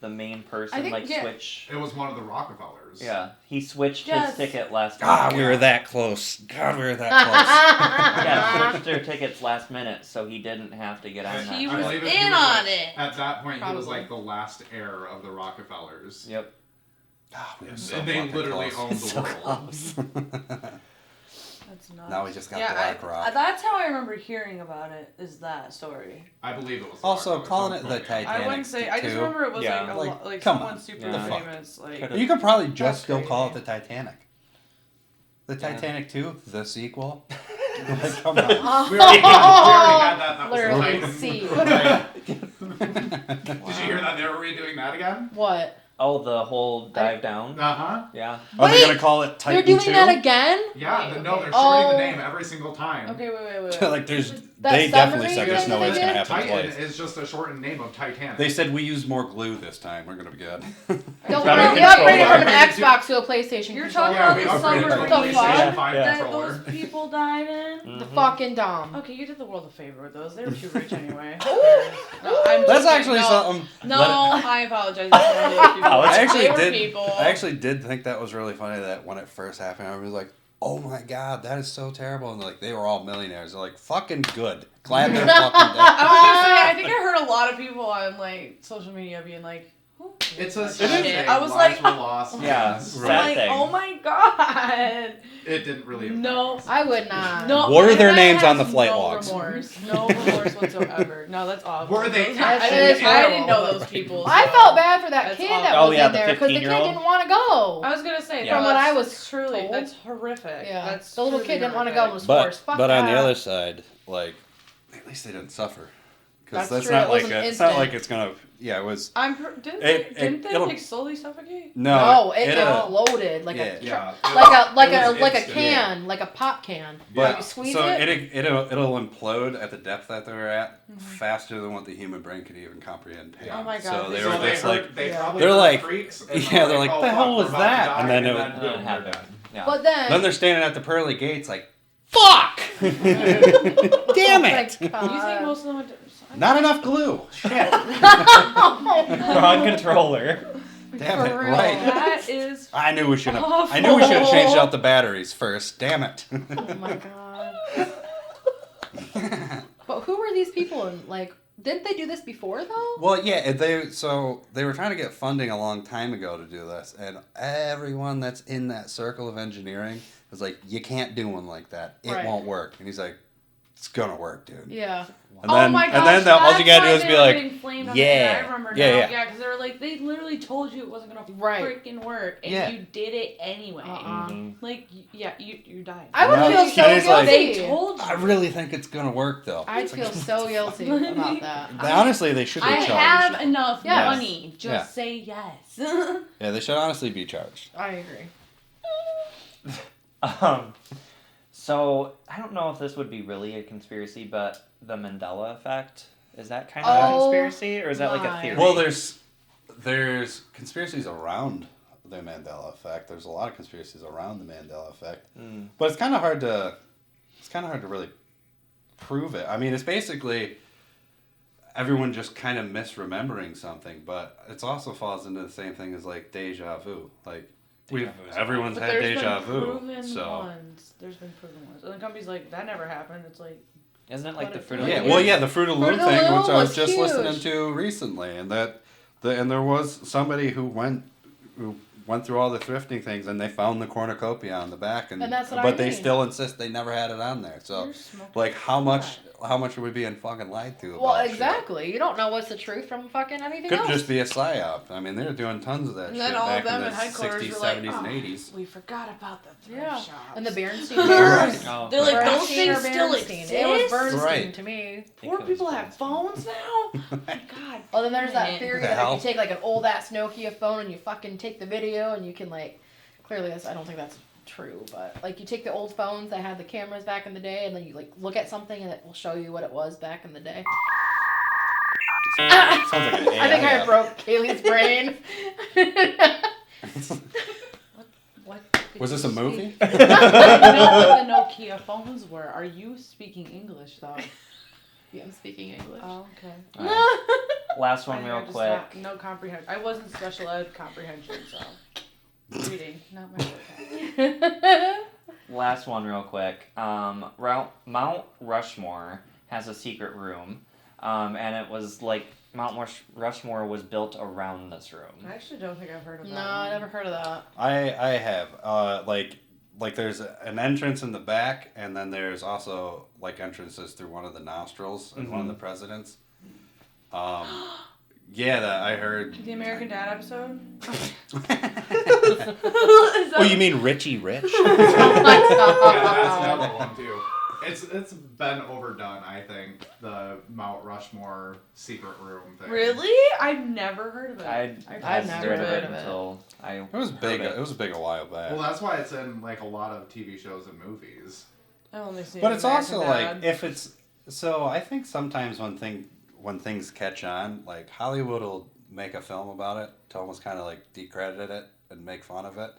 Speaker 2: the main person, switch?
Speaker 5: It was one of the Rockefellers.
Speaker 2: Yeah, he switched his ticket last minute.
Speaker 3: God, we were that close.
Speaker 2: Yeah, switched their tickets last minute, so he didn't have to get on that.
Speaker 4: He was in on it.
Speaker 5: At that point, he was like the last heir of the Rockefellers.
Speaker 2: Yep.
Speaker 3: We were
Speaker 5: And they literally owned the world.
Speaker 3: close.
Speaker 4: That's nuts.
Speaker 3: Now we just got BlackRock.
Speaker 4: That's how I remember hearing about it, is that story.
Speaker 5: I believe it was.
Speaker 3: Also, calling it the Titanic.
Speaker 4: I wouldn't say. I just remember it was like
Speaker 3: come
Speaker 4: someone
Speaker 3: on.
Speaker 4: super famous. Like
Speaker 3: You could probably just still call it the Titanic. The Titanic 2, the sequel. Like, come on.
Speaker 5: We already had that. That was
Speaker 1: Literally,
Speaker 5: the
Speaker 1: see.
Speaker 5: Did you hear that they were redoing that again?
Speaker 1: What?
Speaker 2: Oh, the whole dive down?
Speaker 5: Uh-huh.
Speaker 2: Yeah.
Speaker 3: Are they going to call it Titan 2?
Speaker 1: They're doing that again?
Speaker 5: Yeah,
Speaker 1: Wait,
Speaker 5: no, they're shorting the name every single time.
Speaker 4: Okay, wait.
Speaker 3: Like, they definitely said there's no way it's going to happen
Speaker 5: Titan
Speaker 3: twice.
Speaker 5: is just a shortened name of Titanic.
Speaker 3: They said we use more glue this time. We're going to be good.
Speaker 1: Don't worry, we upgraded from an Xbox to a PlayStation
Speaker 4: You're
Speaker 1: controller.
Speaker 4: talking
Speaker 5: Yeah,
Speaker 4: about
Speaker 5: we
Speaker 4: the
Speaker 5: upgraded
Speaker 4: summer
Speaker 5: to a
Speaker 1: the
Speaker 5: PlayStation
Speaker 1: fuck?
Speaker 5: 5
Speaker 4: that
Speaker 5: controller.
Speaker 4: those people died in.
Speaker 1: The fucking dumb.
Speaker 4: Okay, you did the world a favor with those. They were too rich anyway.
Speaker 3: That's actually something.
Speaker 4: No, I apologize.
Speaker 3: I actually did think that was really funny that when it first happened, I was like, oh my god, that is so terrible. And like, they were all millionaires. They're like, fucking good. Glad they're fucking dead.
Speaker 4: I was gonna say, I think I heard a lot of people on like social media being like,
Speaker 5: It's a
Speaker 4: sad
Speaker 5: shit.
Speaker 4: I was
Speaker 5: Lives
Speaker 4: like,
Speaker 5: were lost.
Speaker 2: Yeah,
Speaker 4: like,
Speaker 2: thing.
Speaker 4: oh my god.
Speaker 5: It didn't really.
Speaker 4: No,
Speaker 1: I would not.
Speaker 4: no.
Speaker 3: What are their names
Speaker 4: has
Speaker 3: on the flight
Speaker 4: no
Speaker 3: logs?
Speaker 4: Remorse. No remorse whatsoever. No, that's awful.
Speaker 5: Were they
Speaker 4: I
Speaker 5: actually
Speaker 4: didn't know those people.
Speaker 1: I
Speaker 4: so-
Speaker 1: felt bad for that
Speaker 4: That's
Speaker 1: kid
Speaker 4: awful.
Speaker 1: that
Speaker 2: Oh,
Speaker 1: was
Speaker 2: yeah,
Speaker 1: in
Speaker 2: the
Speaker 1: there because the kid
Speaker 2: 15-year-old?
Speaker 1: didn't want to go.
Speaker 4: I was gonna say,
Speaker 2: Yeah.
Speaker 1: From what I
Speaker 4: that's
Speaker 1: was
Speaker 4: truly,
Speaker 1: told.
Speaker 4: that's horrific.
Speaker 1: Yeah,
Speaker 4: That's
Speaker 1: the little
Speaker 4: truly
Speaker 1: kid didn't want to go and was
Speaker 4: horrific.
Speaker 1: forced. Fuck
Speaker 3: But on the
Speaker 1: that.
Speaker 3: other side, like, at least they didn't suffer. Because
Speaker 1: That's
Speaker 3: that's
Speaker 1: true,
Speaker 3: not
Speaker 1: it
Speaker 3: like
Speaker 1: was an
Speaker 3: it's not
Speaker 1: instant.
Speaker 3: like it's gonna. Yeah, it was.
Speaker 4: Didn't
Speaker 3: It-
Speaker 4: they
Speaker 3: it'll-
Speaker 4: like slowly suffocate?
Speaker 1: No, it exploded like
Speaker 3: yeah.
Speaker 5: Yeah.
Speaker 1: like a can, like a pop can.
Speaker 3: But
Speaker 1: You squeeze
Speaker 3: so
Speaker 1: it.
Speaker 3: it'll implode at the depth that they're at faster than what the human brain could even comprehend.
Speaker 4: Oh my God,
Speaker 3: So they
Speaker 4: so
Speaker 3: were
Speaker 4: they
Speaker 3: just like,
Speaker 5: they
Speaker 1: Yeah.
Speaker 5: probably
Speaker 3: They're
Speaker 5: heard
Speaker 3: like-
Speaker 5: creaks, and
Speaker 3: yeah, they're like,
Speaker 5: oh,
Speaker 3: the
Speaker 5: fuck,
Speaker 3: hell
Speaker 5: we're
Speaker 3: was
Speaker 5: about to
Speaker 3: that?
Speaker 5: die,
Speaker 3: And then it
Speaker 5: boom,
Speaker 2: Didn't
Speaker 5: they're
Speaker 2: happen.
Speaker 5: dead.
Speaker 2: Yeah.
Speaker 1: But then,
Speaker 3: then they're standing at the pearly gates like, fuck! Damn it!
Speaker 4: You think most of them would?
Speaker 3: Not enough glue. Shit.
Speaker 2: Wrong controller.
Speaker 3: Damn it!
Speaker 1: For real.
Speaker 3: Right.
Speaker 4: That is.
Speaker 3: I knew we should have.
Speaker 4: Awful.
Speaker 3: I knew we should have changed out the batteries first. Damn it.
Speaker 1: Oh my god. But who were these people? And like, didn't they do this before though?
Speaker 3: Well, yeah, they were trying to get funding a long time ago to do this, and everyone that's in that circle of engineering was like, "You can't do one like that. It
Speaker 1: Right.
Speaker 3: won't work." And he's like, "It's gonna work, dude."
Speaker 1: Yeah.
Speaker 3: And then,
Speaker 4: Oh my gosh,
Speaker 3: and then all you gotta do
Speaker 4: that's
Speaker 3: is
Speaker 4: why
Speaker 3: be
Speaker 4: they were
Speaker 3: like,
Speaker 4: getting flamed on
Speaker 3: yeah,
Speaker 4: the internet. I remember
Speaker 3: yeah,
Speaker 4: now.
Speaker 3: yeah.
Speaker 4: Yeah, because they were like, they literally told you it wasn't gonna
Speaker 1: Right.
Speaker 4: freaking work, and
Speaker 3: Yeah.
Speaker 4: you did it anyway.
Speaker 2: Mhm.
Speaker 4: Like, yeah, you died.
Speaker 1: I would
Speaker 3: No,
Speaker 1: feel so
Speaker 3: and it's like-
Speaker 1: guilty.
Speaker 4: They told you.
Speaker 3: I really think it's gonna work though.
Speaker 1: I'd
Speaker 3: It's like-
Speaker 1: feel so guilty about that.
Speaker 3: Honestly, they should be
Speaker 4: I
Speaker 3: charged.
Speaker 4: have enough
Speaker 1: Yes.
Speaker 4: money. Just
Speaker 3: Yeah.
Speaker 4: say yes.
Speaker 3: Yeah, they should honestly be charged.
Speaker 1: I agree.
Speaker 2: So I don't know if this would be really a conspiracy, but the Mandela effect, is that kind of a
Speaker 1: Oh
Speaker 2: conspiracy, or is that like a
Speaker 1: my.
Speaker 2: theory?
Speaker 3: Well, there's conspiracies around the Mandela effect. There's a lot of conspiracies around the Mandela effect, but it's kind of hard to really prove it. I mean, it's basically everyone just kind of misremembering something, but it also falls into the same thing as like deja vu. Like everyone's
Speaker 4: But
Speaker 3: had
Speaker 4: there's
Speaker 3: deja
Speaker 4: been
Speaker 3: vu,
Speaker 4: proven
Speaker 3: so.
Speaker 4: ones. There's been proven ones. And the company's like, that never happened. It's like,
Speaker 2: Isn't it like the Fruit
Speaker 3: Yeah,
Speaker 2: of
Speaker 3: well, yeah, the Fruit of the Loom
Speaker 1: Fruit of the
Speaker 3: thing,
Speaker 1: Loom
Speaker 3: which I was
Speaker 1: was
Speaker 3: just
Speaker 1: huge.
Speaker 3: listening to recently, and there was somebody who went through all the thrifting things, and they found the cornucopia on the back,
Speaker 1: And that's what I
Speaker 3: but they
Speaker 1: mean.
Speaker 3: still insist they never had it on there. So,
Speaker 4: you're smoking
Speaker 3: like, how much are we being fucking lied to?
Speaker 1: Well,
Speaker 3: about shit?
Speaker 1: exactly. You don't know what's the truth from fucking anything
Speaker 3: Could
Speaker 1: else.
Speaker 3: just be a psyop. I mean, they were doing tons of that
Speaker 4: and
Speaker 3: shit
Speaker 4: then all
Speaker 3: back
Speaker 4: of them
Speaker 3: in
Speaker 4: in
Speaker 3: the
Speaker 4: headquarters
Speaker 3: 60s,
Speaker 4: were like,
Speaker 3: 70s,
Speaker 4: oh,
Speaker 3: and 80s.
Speaker 4: we forgot about the thrift
Speaker 1: Yeah.
Speaker 4: shops.
Speaker 1: And the Bernstein bears.
Speaker 2: Oh,
Speaker 4: They're like,
Speaker 2: right.
Speaker 4: those
Speaker 1: Bernstein or
Speaker 4: things still
Speaker 1: Bernstein?
Speaker 4: exist?
Speaker 1: It was Bernstein
Speaker 3: Right.
Speaker 1: to me.
Speaker 4: Poor people have phones now? God.
Speaker 1: Oh, then there's that
Speaker 4: Man.
Speaker 1: theory
Speaker 3: The
Speaker 1: that
Speaker 3: hell?
Speaker 1: if you take like an old ass Nokia phone and you fucking take the video and you can like, clearly I don't think that's true, but like you take the old phones that had the cameras back in the day and then you like look at something and it will show you what it was back in the day.
Speaker 3: Sounds like an AI
Speaker 1: I think I
Speaker 3: app.
Speaker 1: broke Kaylee's brain.
Speaker 4: What?
Speaker 3: Was this a movie?
Speaker 4: You know what the Nokia phones were? Are you speaking English though?
Speaker 1: I'm speaking English.
Speaker 4: Oh, okay.
Speaker 2: Alright. Last one,
Speaker 4: I
Speaker 2: real
Speaker 4: just
Speaker 2: quick.
Speaker 4: no comprehension. I wasn't special ed comprehension, so reading, not my vocab.
Speaker 2: Last one, real quick. Mount Rushmore has a secret room, and it was like Mount Rushmore was built around this room.
Speaker 4: I actually don't think I've heard of that.
Speaker 1: No, I never heard of that.
Speaker 3: I have. Like there's an entrance in the back, and then there's also like entrances through one of the nostrils in one of the presidents. Yeah, that I heard.
Speaker 4: The American Dad episode?
Speaker 3: Oh, you mean Richie Rich?
Speaker 1: Oh my
Speaker 5: Yeah, that's
Speaker 1: God.
Speaker 5: another one too. It's been overdone, I think, the Mount Rushmore secret room thing.
Speaker 4: Really? I've never heard of it.
Speaker 1: I've never heard of it.
Speaker 2: until I.
Speaker 3: It was big. It was big a while back.
Speaker 5: Well, that's why it's in like a lot of TV shows and movies.
Speaker 4: I only see
Speaker 3: But it's
Speaker 4: American
Speaker 3: also
Speaker 4: Dad.
Speaker 3: like if it's so. I think sometimes when things catch on, like Hollywood will make a film about it to almost kind of like decredit it and make fun of it,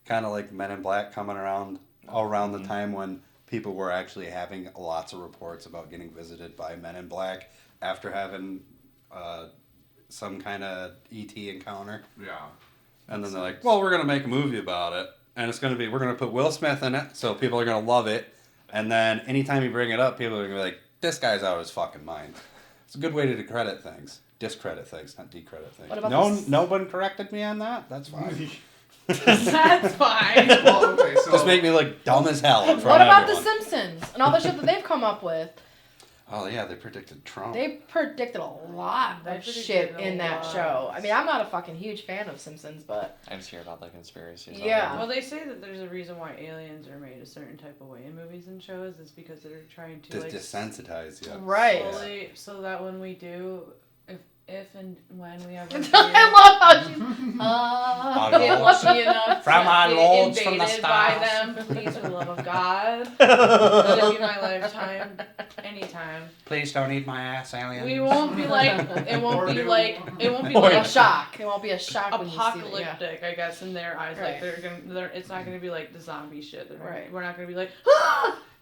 Speaker 3: kind of like Men in Black coming around the time when people were actually having lots of reports about getting visited by Men in Black after having some kind of ET encounter.
Speaker 5: Yeah.
Speaker 3: And then they're like, well, we're going to make a movie about it. And we're going to put Will Smith in it, so people are going to love it. And then anytime you bring it up, people are going to be like, this guy's out of his fucking mind. It's a good way to discredit things, not decredit things.
Speaker 1: What about
Speaker 3: No one corrected me on that? That's fine.
Speaker 4: That's fine.
Speaker 5: Well, okay, so
Speaker 3: Just make me look dumb as hell in front
Speaker 1: What
Speaker 3: of
Speaker 1: about
Speaker 3: everyone.
Speaker 1: The Simpsons and all the shit that they've come up with?
Speaker 3: Oh, yeah, they predicted Trump.
Speaker 1: They predicted a lot
Speaker 4: They
Speaker 1: of
Speaker 4: predicted
Speaker 1: shit
Speaker 4: a
Speaker 1: in that
Speaker 4: lot.
Speaker 1: show. I mean, I'm not a fucking huge fan of Simpsons, but
Speaker 2: I just hear about the conspiracies.
Speaker 1: Yeah.
Speaker 4: Well, they say that there's a reason why aliens are made a certain type of way in movies and shows. It's because they're trying to
Speaker 3: To
Speaker 4: like
Speaker 3: desensitize you.
Speaker 1: right.
Speaker 4: slowly, so that when we do, if and when we have
Speaker 1: I love how she's
Speaker 4: get lucky enough
Speaker 3: From
Speaker 4: to
Speaker 3: our
Speaker 4: get
Speaker 3: lords from the
Speaker 4: invaded by
Speaker 3: stars.
Speaker 4: them, please, for the love of God, let it be my lifetime, anytime.
Speaker 3: Please don't eat my ass, aliens.
Speaker 4: We won't be like it won't be like
Speaker 1: a
Speaker 4: like
Speaker 1: shock. It won't be a shock when you see it.
Speaker 4: apocalyptic, I guess, in their eyes.
Speaker 1: Right.
Speaker 4: Like it's not gonna be like the zombie shit.
Speaker 1: Right.
Speaker 4: We're not gonna be like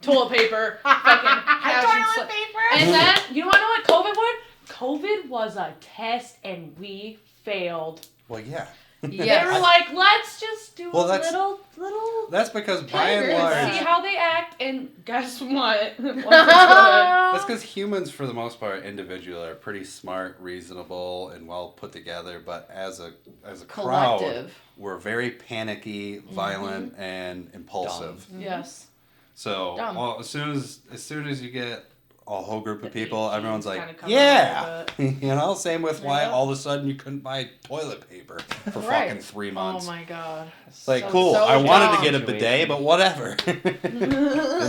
Speaker 4: toilet paper, fucking
Speaker 1: Toilet paper.
Speaker 4: And then you know what COVID was? COVID was a test and we failed.
Speaker 3: Well, yeah.
Speaker 1: Yes.
Speaker 4: They were like, let's just do
Speaker 3: Well,
Speaker 4: a
Speaker 3: that's-
Speaker 4: little
Speaker 3: That's because by and
Speaker 1: Tigers.
Speaker 3: large,
Speaker 4: see how they act, and guess what? Once it's good,
Speaker 3: that's because humans, for the most part, individually are pretty smart, reasonable, and well put together. But as a crowd,
Speaker 1: Collective.
Speaker 3: we're very panicky, violent, and impulsive.
Speaker 1: Yes.
Speaker 3: So
Speaker 1: Dumb.
Speaker 3: as soon as you get a whole group of
Speaker 4: The
Speaker 3: people,
Speaker 4: big
Speaker 3: everyone's
Speaker 4: teams
Speaker 3: like,
Speaker 4: kinda come
Speaker 3: yeah,
Speaker 4: out
Speaker 3: you know. Same with why
Speaker 1: Yeah.
Speaker 3: all of a sudden you couldn't buy toilet paper for
Speaker 1: Right.
Speaker 3: fucking 3 months.
Speaker 1: Oh my God.
Speaker 3: It's like,
Speaker 1: So-
Speaker 3: cool.
Speaker 1: so
Speaker 3: I wanted to
Speaker 1: dumb.
Speaker 3: get a bidet, but whatever. Didn't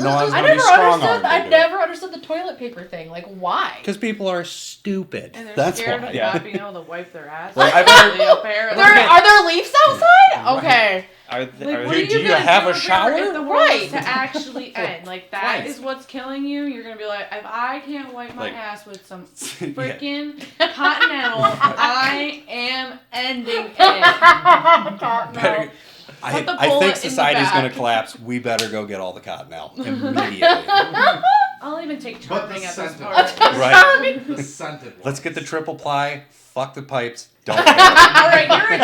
Speaker 3: know I was
Speaker 1: I
Speaker 3: going to be
Speaker 1: never
Speaker 3: strong
Speaker 1: understood.
Speaker 3: armed.
Speaker 1: I never understood the toilet paper thing. Like, why?
Speaker 3: Because people are stupid.
Speaker 4: and they're
Speaker 3: That's
Speaker 4: scared
Speaker 3: why.
Speaker 4: of
Speaker 2: Yeah.
Speaker 4: not being able to wipe their ass.
Speaker 3: Well, I've
Speaker 4: Really up there, and
Speaker 1: There,
Speaker 4: like,
Speaker 1: are there leafs outside? Okay.
Speaker 2: Are
Speaker 4: Like,
Speaker 2: are
Speaker 4: what
Speaker 3: Do
Speaker 4: are you
Speaker 3: you
Speaker 4: gonna
Speaker 3: have
Speaker 4: do
Speaker 3: a
Speaker 4: if
Speaker 3: shower?
Speaker 4: If the world
Speaker 1: Right.
Speaker 4: is to actually end, like that
Speaker 3: Christ.
Speaker 4: is what's killing you. You're gonna be like, if I can't wipe my
Speaker 3: Like-
Speaker 4: ass with some
Speaker 3: Yeah.
Speaker 4: freaking Continental, I am ending it.
Speaker 3: Better-
Speaker 4: Put the
Speaker 3: I
Speaker 4: bullet
Speaker 3: think
Speaker 4: in the
Speaker 3: society's going to
Speaker 4: back.
Speaker 3: collapse. We better go get all the Cottonelle immediately.
Speaker 4: I'll even take
Speaker 5: But the
Speaker 4: chopping at this
Speaker 5: scented
Speaker 4: part.
Speaker 5: ones.
Speaker 3: Right.
Speaker 5: The scented ones.
Speaker 3: Let's get the triple ply. Fuck the pipes. Don't.
Speaker 4: All right, you're a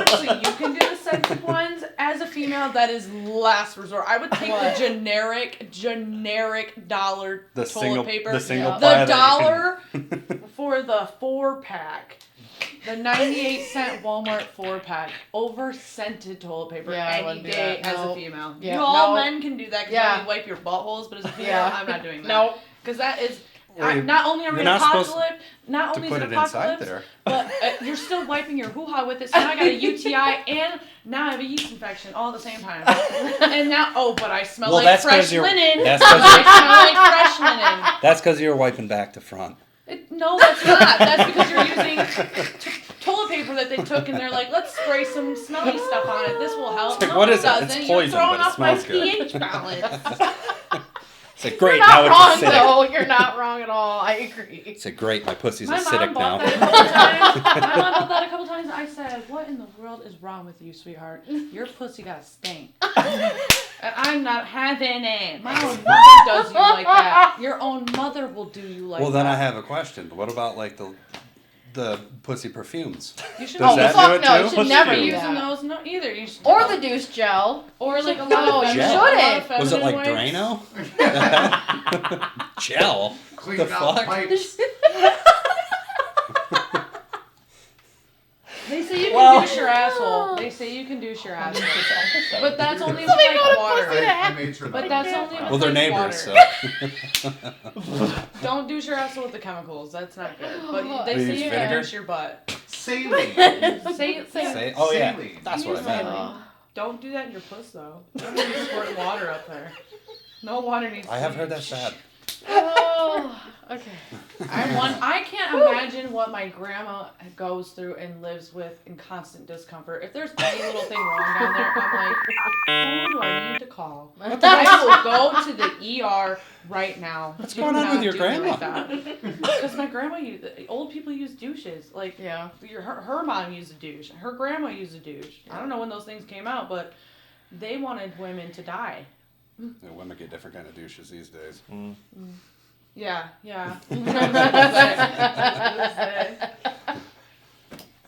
Speaker 4: dude, so you can do the scented ones. As a female, that is last resort. I would take
Speaker 1: What?
Speaker 4: the generic dollar
Speaker 3: The
Speaker 4: toilet
Speaker 3: single,
Speaker 4: paper.
Speaker 3: the single
Speaker 1: Yeah.
Speaker 3: ply.
Speaker 4: The
Speaker 3: that you
Speaker 4: dollar for the 4-pack. The 98-cent Walmart 4-pack over scented toilet paper
Speaker 1: Yeah, I
Speaker 4: any
Speaker 1: wouldn't do
Speaker 4: day
Speaker 1: that.
Speaker 4: as
Speaker 1: No.
Speaker 4: a female.
Speaker 1: Yeah,
Speaker 4: You all
Speaker 1: no.
Speaker 4: men can do that because
Speaker 1: Yeah.
Speaker 4: you only wipe your buttholes, but as a female,
Speaker 1: Yeah.
Speaker 4: I'm not doing that.
Speaker 1: No.
Speaker 4: Because that is
Speaker 3: Wait,
Speaker 4: not only are we
Speaker 3: you're not supposed
Speaker 4: apocalypse, not
Speaker 3: to
Speaker 4: only
Speaker 3: put
Speaker 4: is it
Speaker 3: it inside
Speaker 4: apocalypse,
Speaker 3: there.
Speaker 4: but you're still wiping your hoo-ha with it. So now I got a UTI and now I have a yeast infection all at the same time. And now, but I smell
Speaker 3: Well,
Speaker 4: like
Speaker 3: that's 'cause
Speaker 4: fresh
Speaker 3: you're-
Speaker 4: linen.
Speaker 3: that's 'cause
Speaker 4: I smell like fresh linen.
Speaker 3: That's because you're wiping back to front.
Speaker 4: No, that's not. That's because you're using toilet paper that they took and they're like, let's spray some smelly stuff on it. This will help.
Speaker 3: It's like,
Speaker 4: No,
Speaker 3: what
Speaker 4: it
Speaker 3: is it?
Speaker 4: doesn't.
Speaker 3: It's
Speaker 4: You're
Speaker 3: poison,
Speaker 4: throwing
Speaker 3: but it
Speaker 4: off my
Speaker 3: smells good.
Speaker 4: pH balance.
Speaker 3: It's like,
Speaker 1: You're
Speaker 3: great,
Speaker 1: not
Speaker 3: now
Speaker 1: wrong,
Speaker 3: it's acidic.
Speaker 1: though. You're not wrong at all. I agree.
Speaker 3: It's like, great, my pussy's
Speaker 4: My mom
Speaker 3: acidic
Speaker 4: bought
Speaker 3: now.
Speaker 4: that a couple times. My mom bought that a couple times. I said, what in the world is wrong with you, sweetheart? Your pussy got a stain. And I'm not having it. My own mother does you like that. Your own mother will do you like that.
Speaker 3: Well, then I have a question. What about like the pussy perfumes?
Speaker 4: You should
Speaker 3: Does that do it
Speaker 1: no,
Speaker 3: too?
Speaker 1: you should never
Speaker 4: be
Speaker 1: do
Speaker 4: using
Speaker 1: that.
Speaker 4: those. No, either. You should,
Speaker 1: Or the douche gel.
Speaker 4: or like a
Speaker 1: No,
Speaker 4: lot of
Speaker 1: you
Speaker 4: feminine,
Speaker 1: shouldn't.
Speaker 3: Was it like
Speaker 4: wipes.
Speaker 3: Drano? Gel?
Speaker 5: Clean
Speaker 3: The
Speaker 5: out
Speaker 3: fuck?
Speaker 5: pipes.
Speaker 4: They say you can douche your asshole. They say you can douche your asshole. But that's only with like water.
Speaker 5: I made sure
Speaker 4: But
Speaker 5: that
Speaker 4: that's only with
Speaker 3: Well, they're
Speaker 4: like,
Speaker 3: neighbors,
Speaker 4: water.
Speaker 3: so.
Speaker 4: Don't douche your asshole with the chemicals. That's not good. But they
Speaker 3: You
Speaker 4: say
Speaker 3: use
Speaker 4: you
Speaker 3: vinegar?
Speaker 4: can douche your butt.
Speaker 5: saline.
Speaker 3: Say, oh yeah,
Speaker 5: Saline.
Speaker 3: that's what I meant.
Speaker 1: Oh.
Speaker 4: Don't do that in your puss though. Don't be squirting water up there. No water needs.
Speaker 3: I have heard that's bad.
Speaker 1: Oh, okay.
Speaker 4: I can't imagine what my grandma goes through and lives with in constant discomfort. If there's any little thing wrong down there, I'm like, who do I need to call? I will go to the ER right now.
Speaker 3: What's going on with your grandma?
Speaker 4: Because my grandma old people use douches. Like
Speaker 1: Yeah.
Speaker 4: her mom used a douche. Her grandma used a douche. I don't know when those things came out, but they wanted women to die.
Speaker 3: Yeah, women get different kind of douches these days.
Speaker 4: Yeah.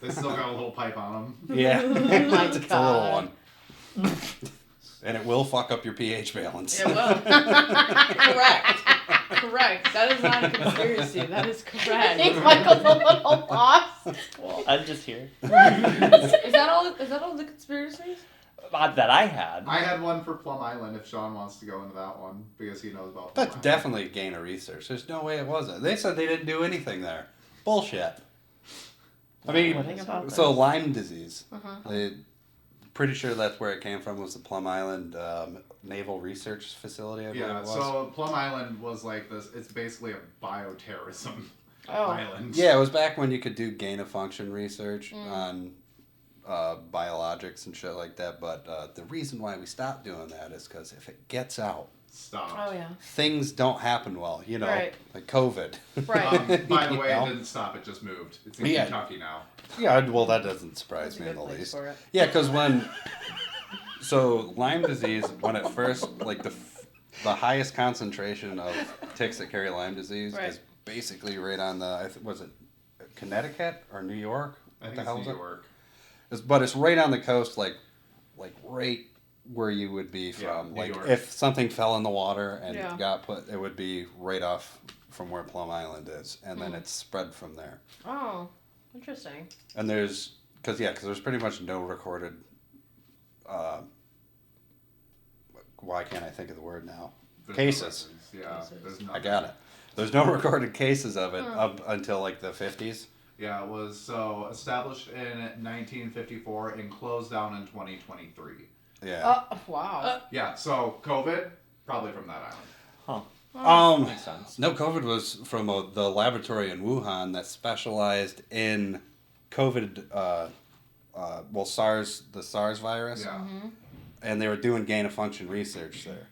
Speaker 5: They still got a little pipe on them.
Speaker 3: Yeah,
Speaker 1: my
Speaker 3: it's a little
Speaker 1: God.
Speaker 3: one. And it will fuck up your pH balance.
Speaker 4: It will. Correct. That is not a conspiracy. That is correct.
Speaker 1: Think Michael's a little lost.
Speaker 2: I'm just here.
Speaker 4: Is that all the conspiracies?
Speaker 2: That I had.
Speaker 5: I had one for Plum Island if Sean wants to go into that one because he knows about Plum
Speaker 3: That's
Speaker 5: Island.
Speaker 3: definitely a gain of research. There's no way it wasn't. They said they didn't do anything there. Bullshit. I mean, so Lyme disease. They pretty sure that's where it came from. Was the Plum Island Naval Research Facility? I believe it was.
Speaker 5: So Plum Island was like this. It's basically a bioterrorism island.
Speaker 3: Yeah, it was back when you could do gain of function research on biologics and shit like that. But the reason why we stopped doing that is because if it gets out,
Speaker 5: Stop.
Speaker 1: Oh yeah.
Speaker 3: things don't happen well. You know,
Speaker 1: Right.
Speaker 3: like COVID.
Speaker 1: Right.
Speaker 5: By the way,
Speaker 3: You know?
Speaker 5: it didn't stop. It just moved. It's in
Speaker 3: Yeah.
Speaker 5: Kentucky now.
Speaker 3: Yeah, well, that doesn't surprise
Speaker 4: That's a
Speaker 3: me in
Speaker 4: good
Speaker 3: the
Speaker 4: place
Speaker 3: least.
Speaker 4: for it.
Speaker 3: Yeah, because so Lyme disease, when it first, like the highest concentration of ticks that carry Lyme disease
Speaker 1: Right.
Speaker 3: is basically right on the, was it Connecticut or New York?
Speaker 5: I
Speaker 3: What
Speaker 5: think
Speaker 3: the hell
Speaker 5: it's
Speaker 3: is
Speaker 5: New
Speaker 3: it?
Speaker 5: York.
Speaker 3: But it's right on the coast, like right where you would be
Speaker 5: Yeah,
Speaker 3: from.
Speaker 5: New
Speaker 3: Like
Speaker 5: York.
Speaker 3: if something fell in the water and
Speaker 1: Yeah.
Speaker 3: got put, it would be right off from where Plum Island is, and then it's spread from there.
Speaker 1: Oh, interesting.
Speaker 3: And there's, because there's pretty much no recorded. Why can't I think of the word now?
Speaker 5: There's
Speaker 3: Cases.
Speaker 5: No records. Yeah, there's
Speaker 3: I
Speaker 5: nothing.
Speaker 3: got it. There's no recorded cases of it up until like the 50s.
Speaker 5: Yeah, it was so established in 1954 and closed down in 2023.
Speaker 3: Yeah.
Speaker 1: Wow.
Speaker 5: Yeah, so COVID probably from that island.
Speaker 2: Makes sense.
Speaker 3: No, COVID was from the laboratory in Wuhan that specialized in COVID. SARS, the SARS virus.
Speaker 5: Yeah.
Speaker 3: And they were doing gain of function research there,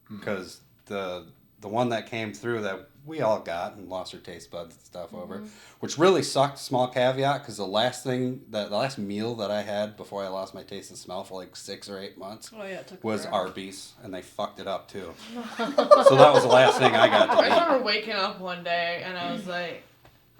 Speaker 3: because the one that came through that we all got and lost our taste buds and stuff over, which really sucked. Small caveat, because the last meal that I had before I lost my taste and smell for like 6 or 8 months
Speaker 1: Oh yeah, it took
Speaker 3: was
Speaker 1: forever.
Speaker 3: Arby's, and they fucked it up too. So that was the last thing I got
Speaker 4: I
Speaker 3: to eat.
Speaker 4: remember waking up one day and I was like,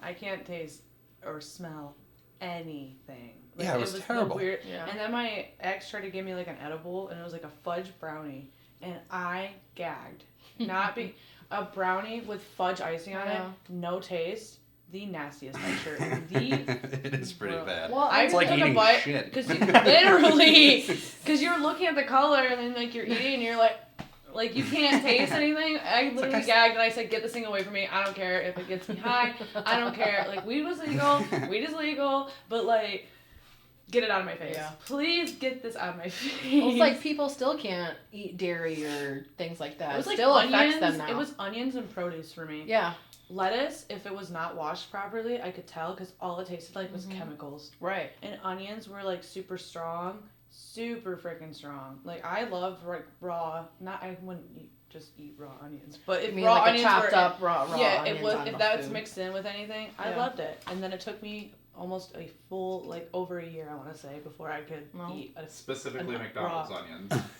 Speaker 4: I can't taste or smell anything. Like,
Speaker 3: Yeah, it was terrible.
Speaker 4: The weird,
Speaker 1: Yeah.
Speaker 4: And then my ex tried to give me like an edible, and it was like a fudge brownie, and I gagged. Not be a brownie with fudge icing on
Speaker 1: Yeah.
Speaker 4: it, no taste, the nastiest picture.
Speaker 3: It is pretty bad.
Speaker 1: Well,
Speaker 4: I
Speaker 3: It's like
Speaker 4: took
Speaker 3: eating
Speaker 4: a bite
Speaker 3: shit.
Speaker 4: because literally, because you're looking at the color and then like you're eating and you're like you can't taste anything. I literally gagged and I said, "Get this thing away from me. I don't care if it gets me high. I don't care. Like weed was legal, weed is legal, but like get it out of my face.
Speaker 1: Yeah.
Speaker 4: Please get this out of my face."
Speaker 1: Well, it's like people still can't eat dairy or things like that.
Speaker 4: it was like
Speaker 1: still
Speaker 4: onions.
Speaker 1: affects them now.
Speaker 4: It was onions and produce for me.
Speaker 1: Yeah.
Speaker 4: Lettuce, if it was not washed properly, I could tell because all it tasted like was chemicals.
Speaker 1: Right.
Speaker 4: And onions were like super strong, super freaking strong. Like I love like raw. I wouldn't just eat raw onions, but if
Speaker 1: You mean
Speaker 4: raw
Speaker 1: like a
Speaker 4: onions
Speaker 1: chopped
Speaker 4: were
Speaker 1: up raw
Speaker 4: yeah,
Speaker 1: onions
Speaker 4: it was
Speaker 1: on
Speaker 4: if
Speaker 1: the
Speaker 4: that was
Speaker 1: food.
Speaker 4: mixed in with anything, I
Speaker 1: Yeah.
Speaker 4: loved it. And then it took me almost a full, like, over a year, I want to say, before I could eat
Speaker 5: Specifically
Speaker 4: a
Speaker 5: McDonald's
Speaker 4: raw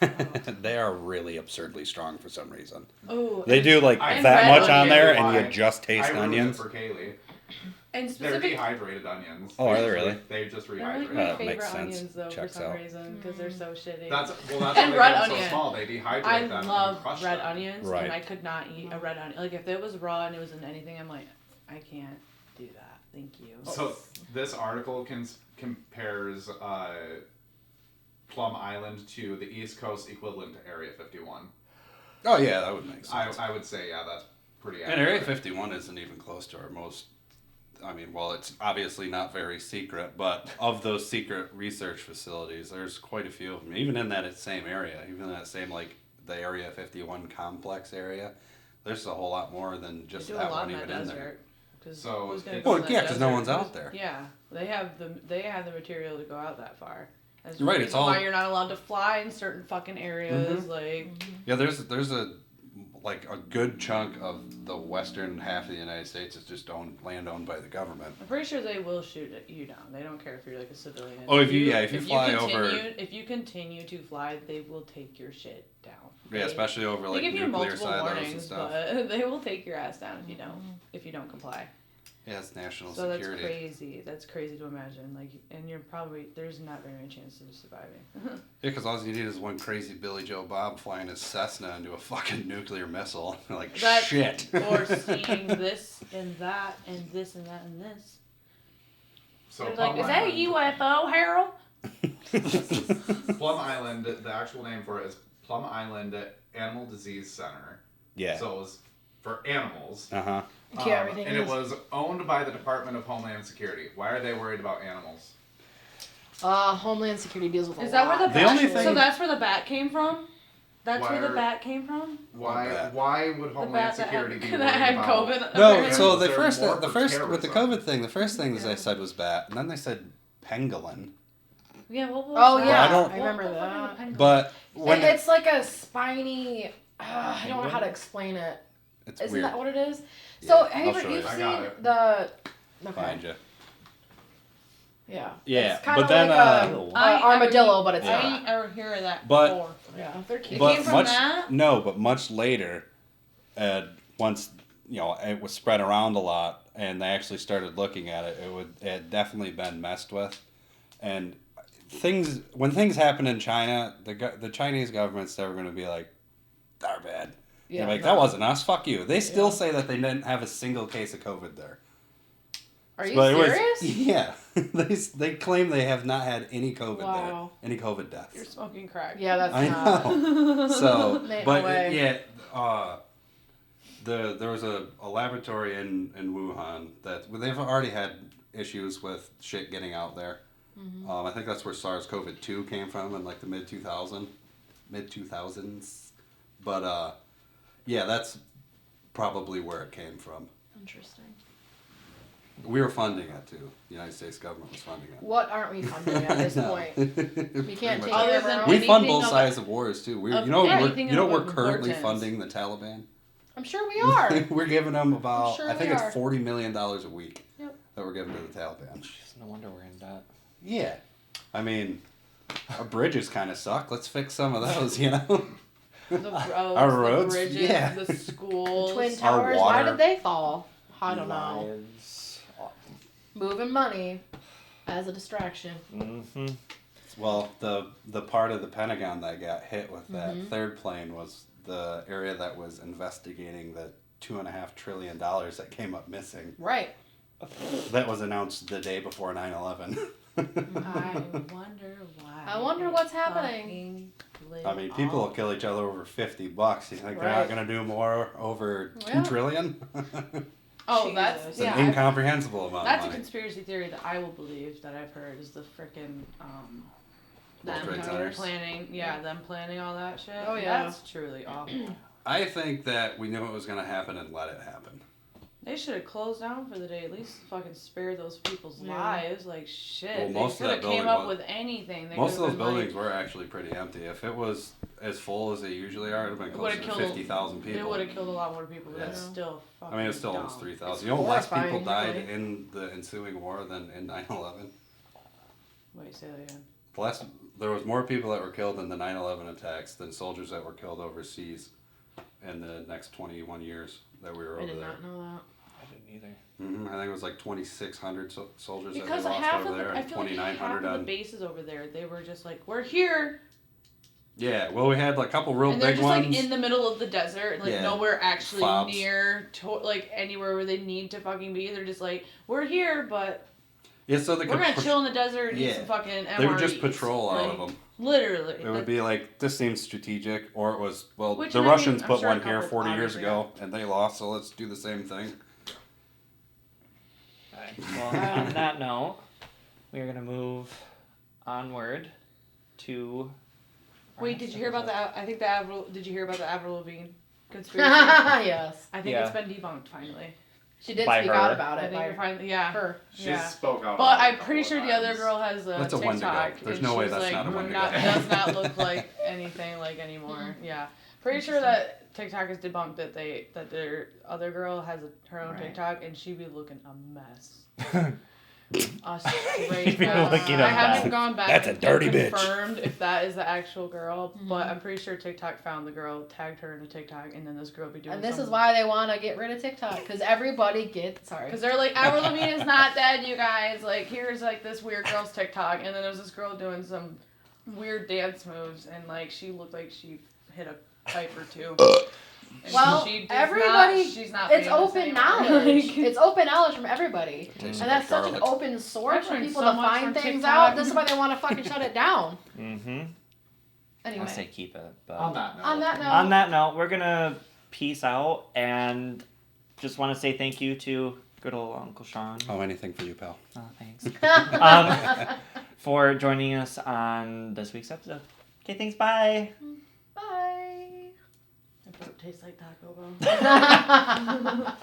Speaker 5: onions.
Speaker 3: They are really absurdly strong for some reason.
Speaker 4: Oh,
Speaker 3: They do like
Speaker 5: I
Speaker 3: that
Speaker 4: red
Speaker 3: much on
Speaker 4: onion.
Speaker 3: there,
Speaker 5: Why?
Speaker 3: and you just taste
Speaker 5: I ruined
Speaker 3: onions.
Speaker 5: it for Kaylee.
Speaker 4: And
Speaker 5: They're
Speaker 4: specific.
Speaker 5: dehydrated onions.
Speaker 3: Oh, are they really?
Speaker 5: They just
Speaker 4: They're like
Speaker 5: rehydrate.
Speaker 4: my
Speaker 3: That
Speaker 4: favorite
Speaker 3: makes sense.
Speaker 4: onions, though,
Speaker 3: Checks
Speaker 4: for some
Speaker 3: out.
Speaker 4: reason, because they're so shitty.
Speaker 5: That's
Speaker 4: And
Speaker 5: why they
Speaker 4: red
Speaker 5: get so
Speaker 4: onion.
Speaker 5: small. They dehydrate
Speaker 4: I
Speaker 5: them
Speaker 4: love
Speaker 5: and crush
Speaker 4: red
Speaker 5: them.
Speaker 4: onions,
Speaker 3: Right.
Speaker 4: and I could not eat a red onion. Like, if it was raw and it was in anything, I'm like, I can't do that. Thank you.
Speaker 5: So this article compares Plum Island to the East Coast equivalent to Area 51.
Speaker 3: Oh yeah, that would make sense.
Speaker 5: I would say, yeah, that's pretty
Speaker 3: And
Speaker 5: accurate.
Speaker 3: Area 51 isn't even close to our most. I mean, well, it's obviously not very secret, but of those secret research facilities, there's quite a few of them. Even in that same area, even in that same, like, the Area 51 complex area, there's a whole lot more than just
Speaker 4: They do
Speaker 3: that
Speaker 4: a lot
Speaker 3: one
Speaker 4: in
Speaker 3: even
Speaker 4: that
Speaker 3: in there.
Speaker 4: desert. 'Cause
Speaker 5: So
Speaker 4: who's gonna
Speaker 5: it's-
Speaker 4: go
Speaker 3: Well,
Speaker 4: in that
Speaker 3: yeah, 'cause no
Speaker 4: desert?
Speaker 3: one's out there.
Speaker 4: Yeah, they have the material to go out that far. That's
Speaker 3: You're right,
Speaker 4: the
Speaker 3: it's
Speaker 4: reason
Speaker 3: all-
Speaker 4: why you're not allowed to fly in certain fucking areas.
Speaker 3: Mhm.
Speaker 4: Like,
Speaker 3: Yeah, there's a like a good chunk of the western half of the United States is just land owned by the government.
Speaker 4: I'm pretty sure they will shoot you down. They don't care if you're like a civilian.
Speaker 3: Oh, if you fly over,
Speaker 4: if you continue to fly, they will take your shit down.
Speaker 3: yeah, especially over
Speaker 4: They
Speaker 3: like
Speaker 4: give you
Speaker 3: nuclear
Speaker 4: multiple
Speaker 3: silos and
Speaker 4: warnings,
Speaker 3: stuff.
Speaker 4: but they will take your ass down if you don't comply.
Speaker 3: Yeah, it's national
Speaker 4: So
Speaker 3: security.
Speaker 4: that's crazy. That's crazy to imagine. Like, and there's not very many chances of surviving.
Speaker 3: Yeah, because all you need is one crazy Billy Joe Bob flying his Cessna into a fucking nuclear missile. Like, shit.
Speaker 4: Or seeing this and that and this and that and this.
Speaker 5: So
Speaker 4: They're
Speaker 5: Plum
Speaker 4: like, is that a
Speaker 5: Island-
Speaker 4: UFO, Harold?
Speaker 5: Plum Island, the actual name for it is Plum Island Animal Disease Center.
Speaker 3: Yeah.
Speaker 5: So it was for animals.
Speaker 3: Uh-huh.
Speaker 1: Yeah, everything
Speaker 5: and
Speaker 1: is.
Speaker 5: it was owned by the Department of Homeland Security. Why are they worried about animals?
Speaker 1: Homeland Security deals with a
Speaker 4: Is that where
Speaker 1: lot.
Speaker 4: the
Speaker 3: The
Speaker 4: bat?
Speaker 3: only thing-
Speaker 4: So that's where the bat came from. That's
Speaker 5: Why
Speaker 4: where the
Speaker 5: are-
Speaker 4: bat came from.
Speaker 5: Why would
Speaker 4: The
Speaker 5: Homeland
Speaker 4: bat
Speaker 5: Security be worried
Speaker 4: that had
Speaker 5: about?
Speaker 4: COVID.
Speaker 3: No,
Speaker 4: apparently.
Speaker 3: so
Speaker 5: They're
Speaker 3: the first
Speaker 5: more
Speaker 3: with the
Speaker 5: for
Speaker 3: COVID
Speaker 5: terrorism.
Speaker 3: thing, the first thing that they said was bat, and then they said pangolin.
Speaker 4: Yeah. What was
Speaker 1: Oh
Speaker 4: that?
Speaker 1: yeah,
Speaker 3: I don't-
Speaker 1: I remember
Speaker 4: What the fuck
Speaker 1: that.
Speaker 4: is a pangolin?
Speaker 3: But when
Speaker 1: It's like a spiny. I don't know how to explain it.
Speaker 3: it's
Speaker 1: Isn't
Speaker 3: weird.
Speaker 1: that what it is?
Speaker 3: Yeah,
Speaker 1: So have
Speaker 3: I'll
Speaker 1: you
Speaker 3: show
Speaker 1: you've
Speaker 3: you.
Speaker 5: I got
Speaker 1: seen
Speaker 5: it.
Speaker 1: the? Okay.
Speaker 3: Find you.
Speaker 1: Yeah.
Speaker 3: Yeah,
Speaker 1: It's kind
Speaker 3: but
Speaker 1: of
Speaker 3: then,
Speaker 1: like a armadillo, but it's
Speaker 4: I
Speaker 1: not.
Speaker 4: ain't ever hear of that
Speaker 3: But-
Speaker 4: before.
Speaker 1: Yeah, they're cute.
Speaker 3: But
Speaker 4: came from
Speaker 3: much
Speaker 4: that?
Speaker 3: no, but much later, once it was spread around a lot, and they actually started looking at it. It had definitely been messed with, and when things happen in China, the Chinese government's never going to be like, they're bad.
Speaker 1: Yeah,
Speaker 3: They're like,
Speaker 1: no.
Speaker 3: that wasn't us. Fuck you. They still say that they didn't have a single case of COVID there.
Speaker 1: Are you
Speaker 3: But it was-
Speaker 1: serious?
Speaker 3: yeah, they claim they have not had any COVID
Speaker 1: Wow.
Speaker 3: there, any COVID deaths.
Speaker 4: You're smoking crack.
Speaker 1: Yeah, that's
Speaker 3: I
Speaker 1: not.
Speaker 3: know. So,
Speaker 1: Ain't no
Speaker 3: but
Speaker 1: way.
Speaker 3: yeah, there was a laboratory in Wuhan that they've already had issues with shit getting out there.
Speaker 1: Mm-hmm.
Speaker 3: I think that's where SARS-CoV-2 came from in like the mid 2000s. But yeah, that's probably where it came from.
Speaker 1: Interesting.
Speaker 3: We were funding it too. The United States government was funding it.
Speaker 1: What aren't we funding at this
Speaker 3: No.
Speaker 1: point? We can't take
Speaker 4: Other
Speaker 1: care of
Speaker 4: than
Speaker 1: our own.
Speaker 3: We fund
Speaker 4: anything
Speaker 3: both
Speaker 4: of-
Speaker 3: sides of wars too.
Speaker 4: of
Speaker 3: We're
Speaker 4: anything of
Speaker 3: we're currently
Speaker 4: importance.
Speaker 3: funding the Taliban.
Speaker 1: I'm sure we are.
Speaker 3: We're giving them about
Speaker 1: sure
Speaker 3: I think
Speaker 1: we
Speaker 3: it's
Speaker 1: are.
Speaker 3: $40 million a week
Speaker 1: Yep.
Speaker 3: that we're giving to the Taliban.
Speaker 2: Jeez, no wonder we're in debt.
Speaker 3: Yeah, I mean, our bridges kind of suck. Let's fix some of those, you know.
Speaker 4: The roads,
Speaker 3: Our roads?
Speaker 4: the bridges,
Speaker 3: Yeah.
Speaker 4: the schools.
Speaker 1: Twin
Speaker 3: Our
Speaker 1: Towers. Why
Speaker 3: water.
Speaker 1: did they fall? I don't know.
Speaker 2: Lives.
Speaker 1: Moving money as a distraction.
Speaker 2: Mm-hmm.
Speaker 3: Well, the part of the Pentagon that got hit with that
Speaker 1: Mm-hmm.
Speaker 3: third plane was the area that was investigating the $2.5 trillion that came up missing.
Speaker 1: Right.
Speaker 3: That was announced the day before 9/11.
Speaker 4: I wonder why.
Speaker 1: I wonder
Speaker 4: it
Speaker 1: what's happening.
Speaker 4: fucking lit
Speaker 3: I mean, people will
Speaker 4: off.
Speaker 3: kill each other over $50. You think they're
Speaker 1: Right.
Speaker 3: not going to do more over
Speaker 1: Yeah.
Speaker 3: $2 trillion?
Speaker 4: Oh, that's
Speaker 3: It's
Speaker 1: Yeah,
Speaker 3: an incomprehensible amount
Speaker 4: that's a
Speaker 3: of money.
Speaker 4: conspiracy theory that I will believe that I've heard is the frickin'
Speaker 3: World Trade
Speaker 4: them
Speaker 3: Centers.
Speaker 4: them planning all that shit.
Speaker 1: Oh, yeah.
Speaker 4: That's truly awful.
Speaker 3: I think that we knew it was going to happen and let it happen.
Speaker 4: They should have closed down for the day. At least fucking spare those people's
Speaker 1: Yeah.
Speaker 4: lives. Like shit.
Speaker 3: Well,
Speaker 4: They
Speaker 3: most of
Speaker 4: could have
Speaker 3: that
Speaker 4: came
Speaker 3: building
Speaker 4: up
Speaker 3: was-
Speaker 4: with anything. They
Speaker 3: Most of
Speaker 4: could've
Speaker 3: those
Speaker 4: been
Speaker 3: buildings
Speaker 4: like,
Speaker 3: were actually pretty empty. If it was as full as they usually are, it would have been
Speaker 4: would've
Speaker 3: closer to
Speaker 4: killed-
Speaker 3: 50,000 people.
Speaker 4: It would have killed a lot more people, but that's
Speaker 3: Yeah.
Speaker 4: still fucking
Speaker 3: I mean, it's still
Speaker 4: dumb.
Speaker 3: almost 3,000.
Speaker 1: It's
Speaker 3: You know, less people
Speaker 1: horrifying,
Speaker 3: died
Speaker 1: really.
Speaker 3: in the ensuing war than in 9/11.
Speaker 4: Wait, say that again.
Speaker 3: There was more people that were killed in the 9/11 attacks than soldiers that were killed overseas in the next 21 years that we were
Speaker 1: I
Speaker 3: over
Speaker 1: did
Speaker 3: there.
Speaker 1: not know that.
Speaker 2: I didn't either.
Speaker 3: I think it was like 2,600 soldiers
Speaker 4: Because
Speaker 3: that we lost
Speaker 4: half
Speaker 3: over
Speaker 4: of
Speaker 3: there,
Speaker 4: the, I
Speaker 3: and
Speaker 4: feel like
Speaker 3: 2,900
Speaker 4: half of
Speaker 3: on.
Speaker 4: the bases over there, they were just like, we're here,
Speaker 3: Yeah, well, we had like a couple real
Speaker 4: and they're
Speaker 3: big
Speaker 4: just
Speaker 3: ones.
Speaker 4: like in the middle of the desert, like
Speaker 3: Yeah.
Speaker 4: nowhere actually
Speaker 3: Fobs.
Speaker 4: near, like anywhere where they need to fucking be. They're just like, we're here, but
Speaker 3: Yeah, so they
Speaker 4: we're
Speaker 3: could
Speaker 4: gonna chill in the desert and eat
Speaker 3: Yeah.
Speaker 4: some fucking MREs.
Speaker 3: They would just patrol out
Speaker 4: like,
Speaker 3: of them.
Speaker 4: Literally.
Speaker 3: It would be like, this seems strategic, or it was, well,
Speaker 4: Which,
Speaker 3: the
Speaker 4: and I mean,
Speaker 3: Russians
Speaker 4: I'm
Speaker 3: put
Speaker 4: sure a
Speaker 3: one here
Speaker 4: couple
Speaker 3: 40 years
Speaker 4: obviously
Speaker 3: ago, and they lost, so let's do the same thing.
Speaker 2: Alright, well, on that note, we are going to move onward to...
Speaker 4: Wait, did you hear about the? I think the Avril. Did you hear about the Avril Lavigne conspiracy?
Speaker 1: Yes.
Speaker 4: I think
Speaker 2: Yeah.
Speaker 4: it's been debunked finally.
Speaker 1: She did
Speaker 2: By
Speaker 1: speak
Speaker 2: her?
Speaker 1: out about
Speaker 4: I
Speaker 1: it.
Speaker 4: think
Speaker 1: By
Speaker 4: you're finally, yeah.
Speaker 1: her.
Speaker 5: She's
Speaker 4: Yeah.
Speaker 5: spoke out.
Speaker 4: But
Speaker 5: about it a
Speaker 4: I'm
Speaker 5: couple
Speaker 4: pretty
Speaker 5: of
Speaker 4: sure the other
Speaker 5: times.
Speaker 4: girl has a
Speaker 3: That's a
Speaker 4: TikTok.
Speaker 3: Wendigo. There's
Speaker 4: and
Speaker 3: no way
Speaker 4: she's
Speaker 3: that's
Speaker 4: like,
Speaker 3: not a Wendigo.
Speaker 4: does not look like anything like anymore. Yeah, pretty sure that TikTok has debunked that their other girl has her own
Speaker 1: Right.
Speaker 4: TikTok and she be looking a mess.
Speaker 2: Be
Speaker 4: Straight
Speaker 2: looking a
Speaker 4: I haven't
Speaker 2: mess.
Speaker 4: gone back.
Speaker 3: That's a
Speaker 4: and
Speaker 3: dirty bitch.
Speaker 4: confirmed if that is the actual girl, but
Speaker 1: Mhm.
Speaker 4: I'm pretty sure TikTok found the girl, tagged her in a TikTok, and then this girl be doing.
Speaker 1: And this is why they want to get rid of TikTok, because everybody gets, sorry.
Speaker 4: Because they're like, Avril Lavigne is not dead, you guys. Like, here's like this weird girl's TikTok, and then there's this girl doing some weird dance moves, and like she looked like she hit a pipe or two. And
Speaker 1: Well,
Speaker 4: she does
Speaker 1: everybody-
Speaker 4: she's not
Speaker 1: It's
Speaker 4: famous
Speaker 1: open
Speaker 4: anymore.
Speaker 1: knowledge.
Speaker 4: Like-
Speaker 1: It's open knowledge from everybody.
Speaker 3: Tastes
Speaker 1: And
Speaker 3: like
Speaker 1: that's such an
Speaker 3: garlic.
Speaker 1: open source
Speaker 4: I've
Speaker 1: for
Speaker 4: learned
Speaker 1: people
Speaker 4: so
Speaker 1: to
Speaker 4: much
Speaker 1: find
Speaker 4: from
Speaker 1: things
Speaker 4: TikTok.
Speaker 1: out. This is why they want to fucking shut it down.
Speaker 2: Mm-hmm. I
Speaker 1: Anyway.
Speaker 2: say keep it, but...
Speaker 5: On that note.
Speaker 1: On that note.
Speaker 2: On that note, we're going to peace out and just want to say thank you to good old Uncle Sean.
Speaker 3: Oh, anything for you, pal.
Speaker 2: Oh, thanks. For joining us on this week's episode. Okay, thanks. Bye.
Speaker 1: Bye.
Speaker 4: It tastes like Taco Bell.